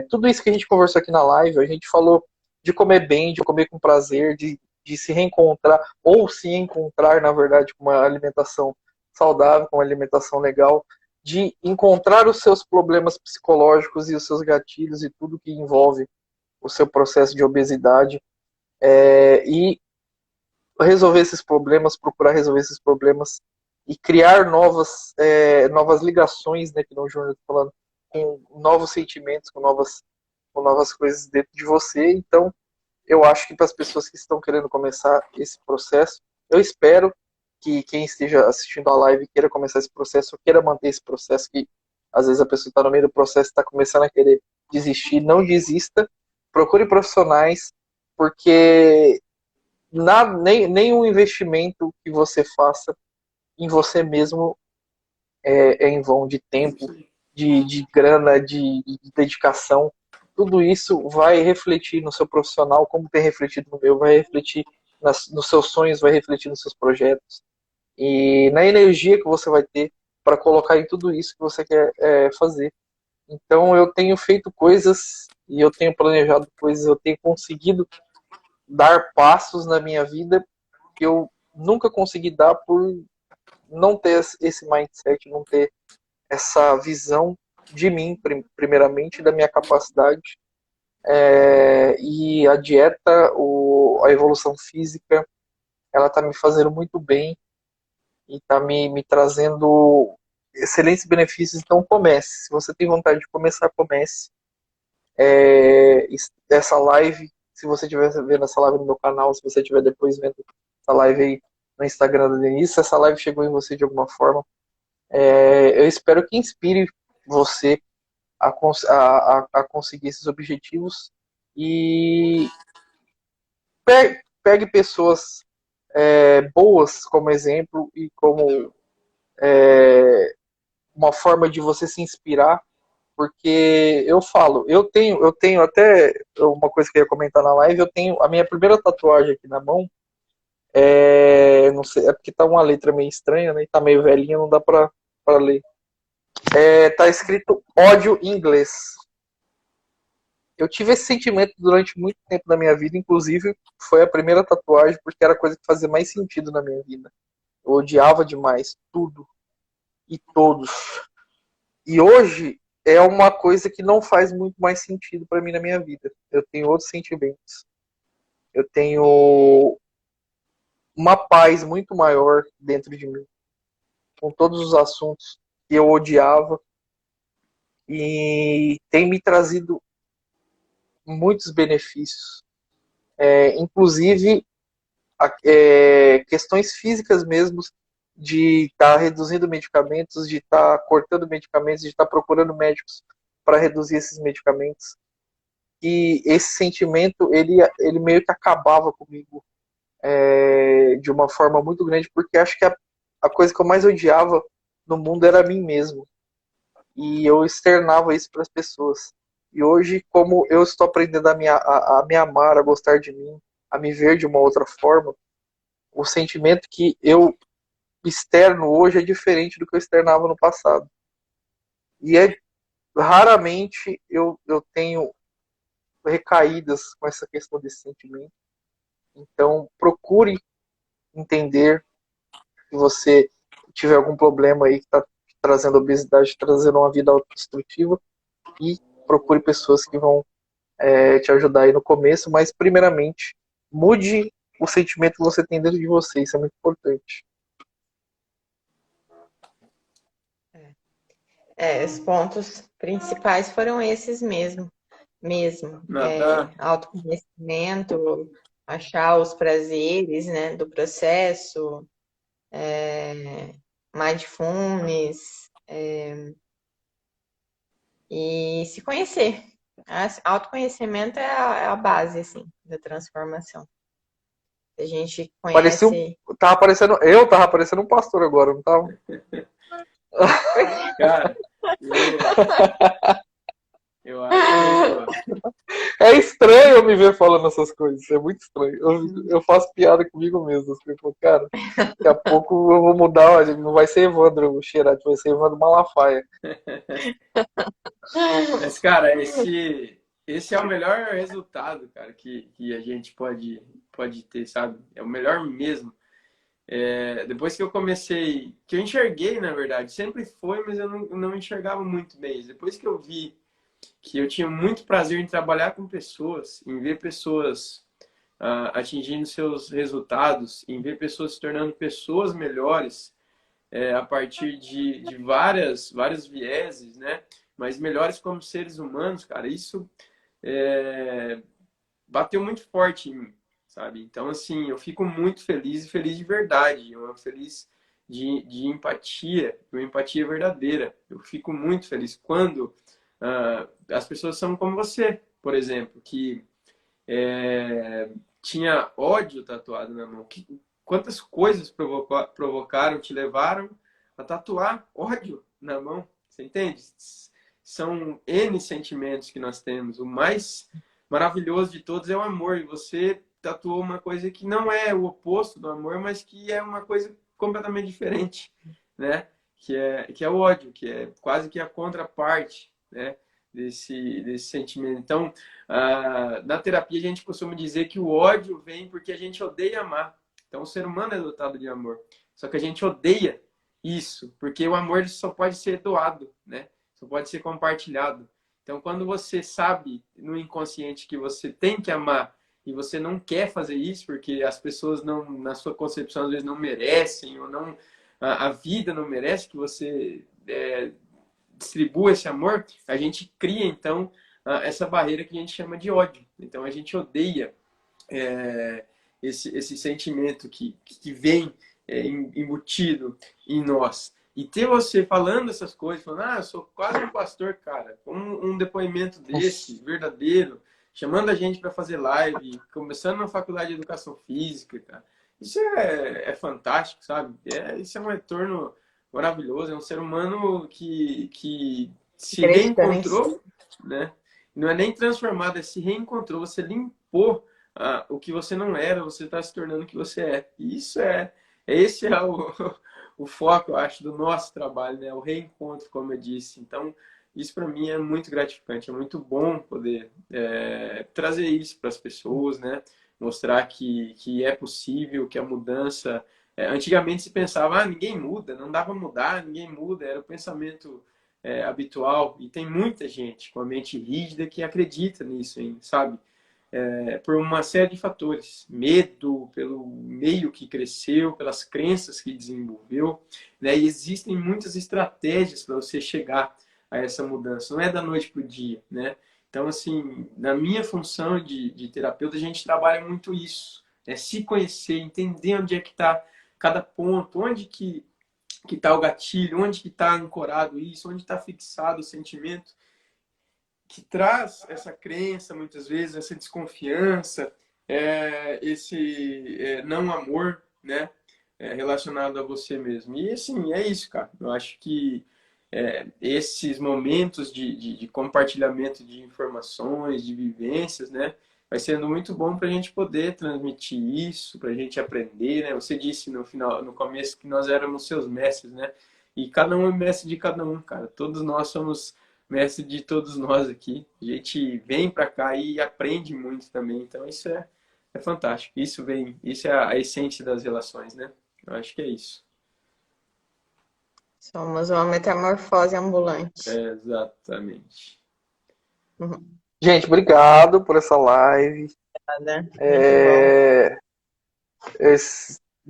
Tudo isso que a gente conversou aqui na live, a gente falou de comer bem, de comer com prazer, de se reencontrar, ou se encontrar, na verdade, com uma alimentação saudável, com uma alimentação legal, de encontrar os seus problemas psicológicos e os seus gatilhos e tudo que envolve o seu processo de obesidade, e resolver esses problemas, procurar resolver esses problemas e criar novas ligações, né, que não o Júnior está falando, com novos sentimentos, com novas coisas dentro de você. Então, eu acho que para as pessoas que estão querendo começar esse processo, eu espero que quem esteja assistindo a live queira começar esse processo, queira manter esse processo, que às vezes a pessoa está no meio do processo e está começando a querer desistir. Não desista, procure profissionais, porque nenhum investimento que você faça em você mesmo é em vão, de tempo, de grana, de dedicação. Tudo isso vai refletir no seu profissional, como tem refletido no meu, vai refletir nos seus sonhos, vai refletir nos seus projetos e na energia que você vai ter para colocar em tudo isso que você quer fazer. Então eu tenho feito coisas e eu tenho planejado coisas, eu tenho conseguido dar passos na minha vida que eu nunca consegui dar por não ter esse mindset, não ter essa visão de mim, primeiramente, da minha capacidade. E a dieta, a evolução física, ela está me fazendo muito bem e está me trazendo excelentes benefícios. Então comece. Se você tem vontade de começar, comece. Essa live, se você estiver vendo essa live no meu canal, se você estiver depois vendo essa live aí no Instagram da Denise, se essa live chegou em você de alguma forma, eu espero que inspire você a conseguir esses objetivos e pegue pessoas boas como exemplo e como uma forma de você se inspirar, porque eu falo, eu tenho até uma coisa que eu ia comentar na live, eu tenho a minha primeira tatuagem aqui na mão, não sei, é porque tá uma letra meio estranha, né, tá meio velhinha, não dá pra ler. Tá escrito ódio em inglês. Eu tive esse sentimento durante muito tempo da minha vida, inclusive foi a primeira tatuagem porque era a coisa que fazia mais sentido na minha vida. Eu odiava demais tudo e todos. E hoje é uma coisa que não faz muito mais sentido para mim na minha vida. Eu tenho outros sentimentos. Eu tenho uma paz muito maior dentro de mim, com todos os assuntos que eu odiava, e tem me trazido muitos benefícios, inclusive questões físicas mesmo, de estar reduzindo medicamentos, de estar cortando medicamentos, de estar procurando médicos para reduzir esses medicamentos. E esse sentimento, ele meio que acabava comigo de uma forma muito grande, porque acho que a coisa que eu mais odiava no mundo era a mim mesmo. E eu externava isso para as pessoas. E hoje, como eu estou aprendendo a me amar, a gostar de mim, a me ver de uma outra forma, o sentimento que eu externo hoje é diferente do que eu externava no passado. E raramente eu tenho recaídas com essa questão desse sentimento. Então, procure entender se você tiver algum problema aí que está trazendo obesidade, trazendo uma vida autodestrutiva, e procure pessoas que vão te ajudar aí no começo, mas primeiramente mude o sentimento que você tem dentro de você, isso é muito importante. Os pontos principais foram esses mesmo. Autoconhecimento, achar os prazeres, né, do processo, mindfulness, e se conhecer. Autoconhecimento é a base, assim, da transformação. A gente Parecia conhece. eu tava parecendo um pastor agora, não tava? Cara, eu acho. É estranho eu me ver falando essas coisas, é muito estranho. Eu faço piada comigo mesmo. Assim, eu falo, cara, daqui a pouco eu vou mudar, não vai ser Evandro Xerati, vai ser Evandro Malafaia. Mas, cara, esse é o melhor resultado, cara, que a gente pode ter, sabe? É o melhor mesmo. Depois que eu comecei, que eu enxerguei, na verdade, sempre foi, mas eu não enxergava muito bem. Depois que eu vi que eu tinha muito prazer em trabalhar com pessoas, em ver pessoas atingindo seus resultados, em ver pessoas se tornando pessoas melhores, a partir de vários vieses, né? Mas melhores como seres humanos, cara, isso bateu muito forte em mim, sabe? Então, assim, eu fico muito feliz e feliz de verdade, eu feliz de empatia, uma empatia verdadeira. Eu fico muito feliz quando as pessoas são como você, por exemplo, que tinha ódio tatuado na mão. Quantas coisas provocaram, te levaram a tatuar ódio na mão? Você entende? São N sentimentos que nós temos. O mais maravilhoso de todos é o amor. E você tatuou uma coisa que não é o oposto do amor, mas que é uma coisa completamente diferente, né? Que é o ódio, que é quase que a contraparte, né? Desse sentimento. Então, na terapia a gente costuma dizer que o ódio vem porque a gente odeia amar. Então, o ser humano é dotado de amor. Só que a gente odeia isso, porque o amor só pode ser doado, né? Só pode ser compartilhado. Então, quando você sabe no inconsciente que você tem que amar e você não quer fazer isso porque as pessoas não, na sua concepção, às vezes não merecem ou não a vida não merece que você distribua esse amor, a gente cria, então, essa barreira que a gente chama de ódio. Então, a gente odeia esse sentimento que vem embutido em nós. E ter você falando essas coisas, falando, eu sou quase um pastor, cara, com um depoimento desse, verdadeiro, chamando a gente para fazer live, começando na faculdade de educação física, cara. Isso é fantástico, sabe? Isso é um retorno maravilhoso. É um ser humano que se reencontrou, né? Não é nem transformado, é se reencontrou. Você limpou o que você não era, você está se tornando o que você é. E esse é o foco, eu acho, do nosso trabalho, né? O reencontro, como eu disse. Então, isso para mim é muito gratificante, é muito bom poder trazer isso para as pessoas, né? Mostrar que é possível, que a mudança... antigamente se pensava, ninguém muda, não dá para mudar, ninguém muda, era o pensamento habitual. E tem muita gente com a mente rígida que acredita nisso, hein, sabe? Por uma série de fatores. Medo, pelo meio que cresceu, pelas crenças que desenvolveu, né? E existem muitas estratégias para você chegar a essa mudança. Não é da noite para o dia, né? Então, assim, na minha função de terapeuta, a gente trabalha muito isso. Se conhecer, entender onde é que está cada ponto, onde que está o gatilho, onde que está ancorado isso, onde está fixado o sentimento que traz essa crença, muitas vezes, essa desconfiança, esse não amor, né, relacionado a você mesmo. E, assim, é isso, cara. Eu acho que esses momentos de compartilhamento de informações, de vivências, né, vai sendo muito bom para a gente poder transmitir isso, para a gente aprender, né? Você disse no começo que nós éramos seus mestres, né? E cada um é mestre de cada um, cara. Todos nós somos mestre de todos nós aqui. A gente vem para cá e aprende muito também. Então isso é fantástico. Isso é a essência das relações, né? Eu acho que é isso. Somos uma metamorfose ambulante. Exatamente. Uhum. Gente, obrigado por essa live.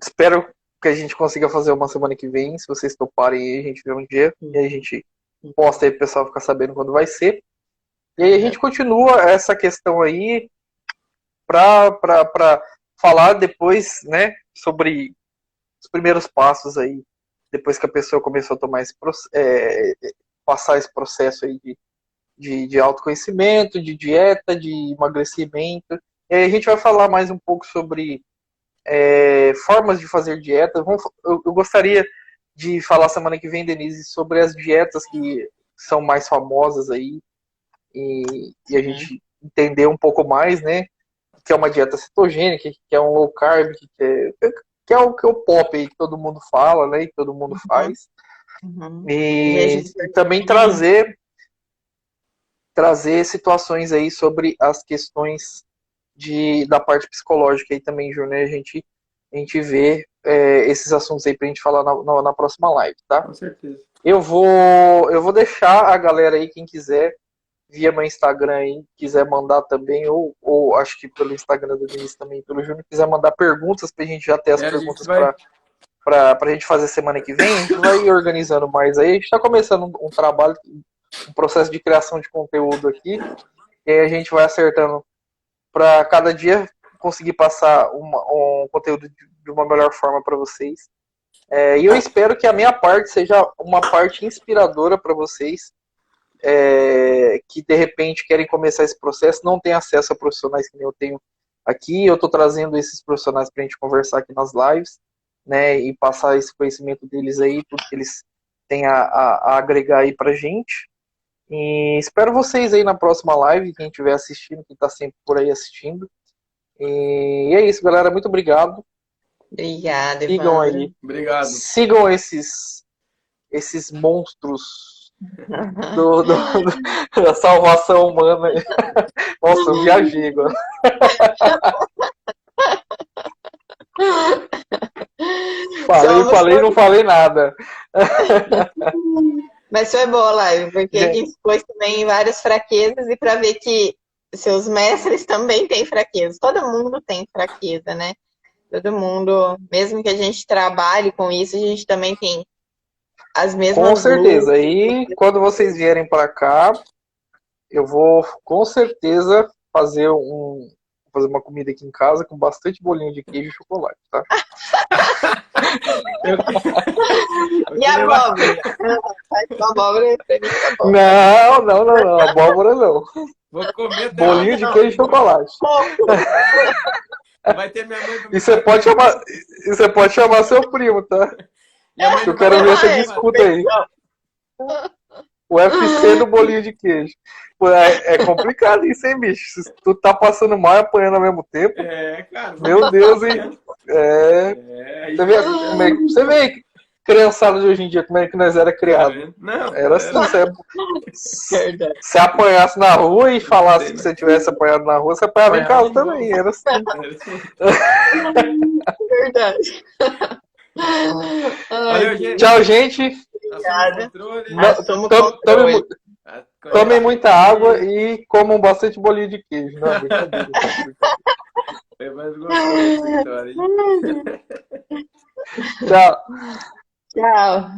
Espero que a gente consiga fazer uma semana que vem. Se vocês toparem, a gente vê um dia e a gente posta aí pro pessoal ficar sabendo quando vai ser. E aí a gente continua essa questão aí para falar depois, né, sobre os primeiros passos aí, depois que a pessoa começou a tomar passar esse processo aí de autoconhecimento, de dieta, de emagrecimento. E aí a gente vai falar mais um pouco sobre formas de fazer dieta. Eu gostaria de falar semana que vem, Denise, sobre as dietas que são mais famosas aí e a gente entender um pouco mais, né? Que é uma dieta cetogênica, que é um low carb, que é o pop aí que todo mundo fala, né? E todo mundo faz. E também trazer situações aí sobre as questões da parte psicológica aí também, Júnior, a gente vê esses assuntos aí pra gente falar na próxima live, tá? Com certeza. Eu vou deixar a galera aí, quem quiser, via meu Instagram aí, quiser mandar também, ou acho que pelo Instagram do Denise também, pelo Júnior, quiser mandar perguntas pra gente já ter as perguntas pra gente fazer semana que vem, a gente vai organizando mais aí. A gente tá começando um trabalho, um processo de criação de conteúdo aqui, e aí a gente vai acertando para cada dia conseguir passar um conteúdo de uma melhor forma para vocês. E eu espero que a minha parte seja uma parte inspiradora para vocês que de repente querem começar esse processo, não têm acesso a profissionais que nem eu tenho aqui. Eu estou trazendo esses profissionais para a gente conversar aqui nas lives, né, e passar esse conhecimento deles aí, tudo que eles têm a agregar aí para a gente. E espero vocês aí na próxima live, quem estiver assistindo, quem está sempre por aí assistindo. E é isso, galera. Muito obrigado. Obrigada, Sigam aí. Obrigado. Sigam esses monstros da salvação humana. Nossa, eu viajei agora. Falei, não falei nada. Mas foi boa a live, porque a gente expôs também várias fraquezas e para ver que seus mestres também têm fraquezas. Todo mundo tem fraqueza, né? Todo mundo, mesmo que a gente trabalhe com isso, a gente também tem as mesmas. Com certeza. E quando vocês vierem para cá, eu vou com certeza fazer uma comida aqui em casa com bastante bolinho de queijo e chocolate, tá? E a abóbora? A abóbora pra mim tá bom. Não, abóbora não. Vou comer bolinho de queijo e chocolate. Vai ter minha mãe. E você pode chamar seu primo, tá? Eu quero ver essa disputa aí. O UFC do bolinho de queijo. É complicado isso, hein, bicho? Se tu tá passando mal e apanhando ao mesmo tempo. Cara. Meu Deus, hein? Você vê criançada de hoje em dia, como é que nós era criado. Não, era assim, se apanhasse na rua e falasse que você tivesse apanhado na rua, você apanhava em casa também. Era assim. Verdade. Valeu, gente. Tchau, gente. Obrigada. Tomem muita água e comam bastante bolinho de queijo. Não, brincadeira. É mais gostoso essa história, hein? Tchau. Tchau.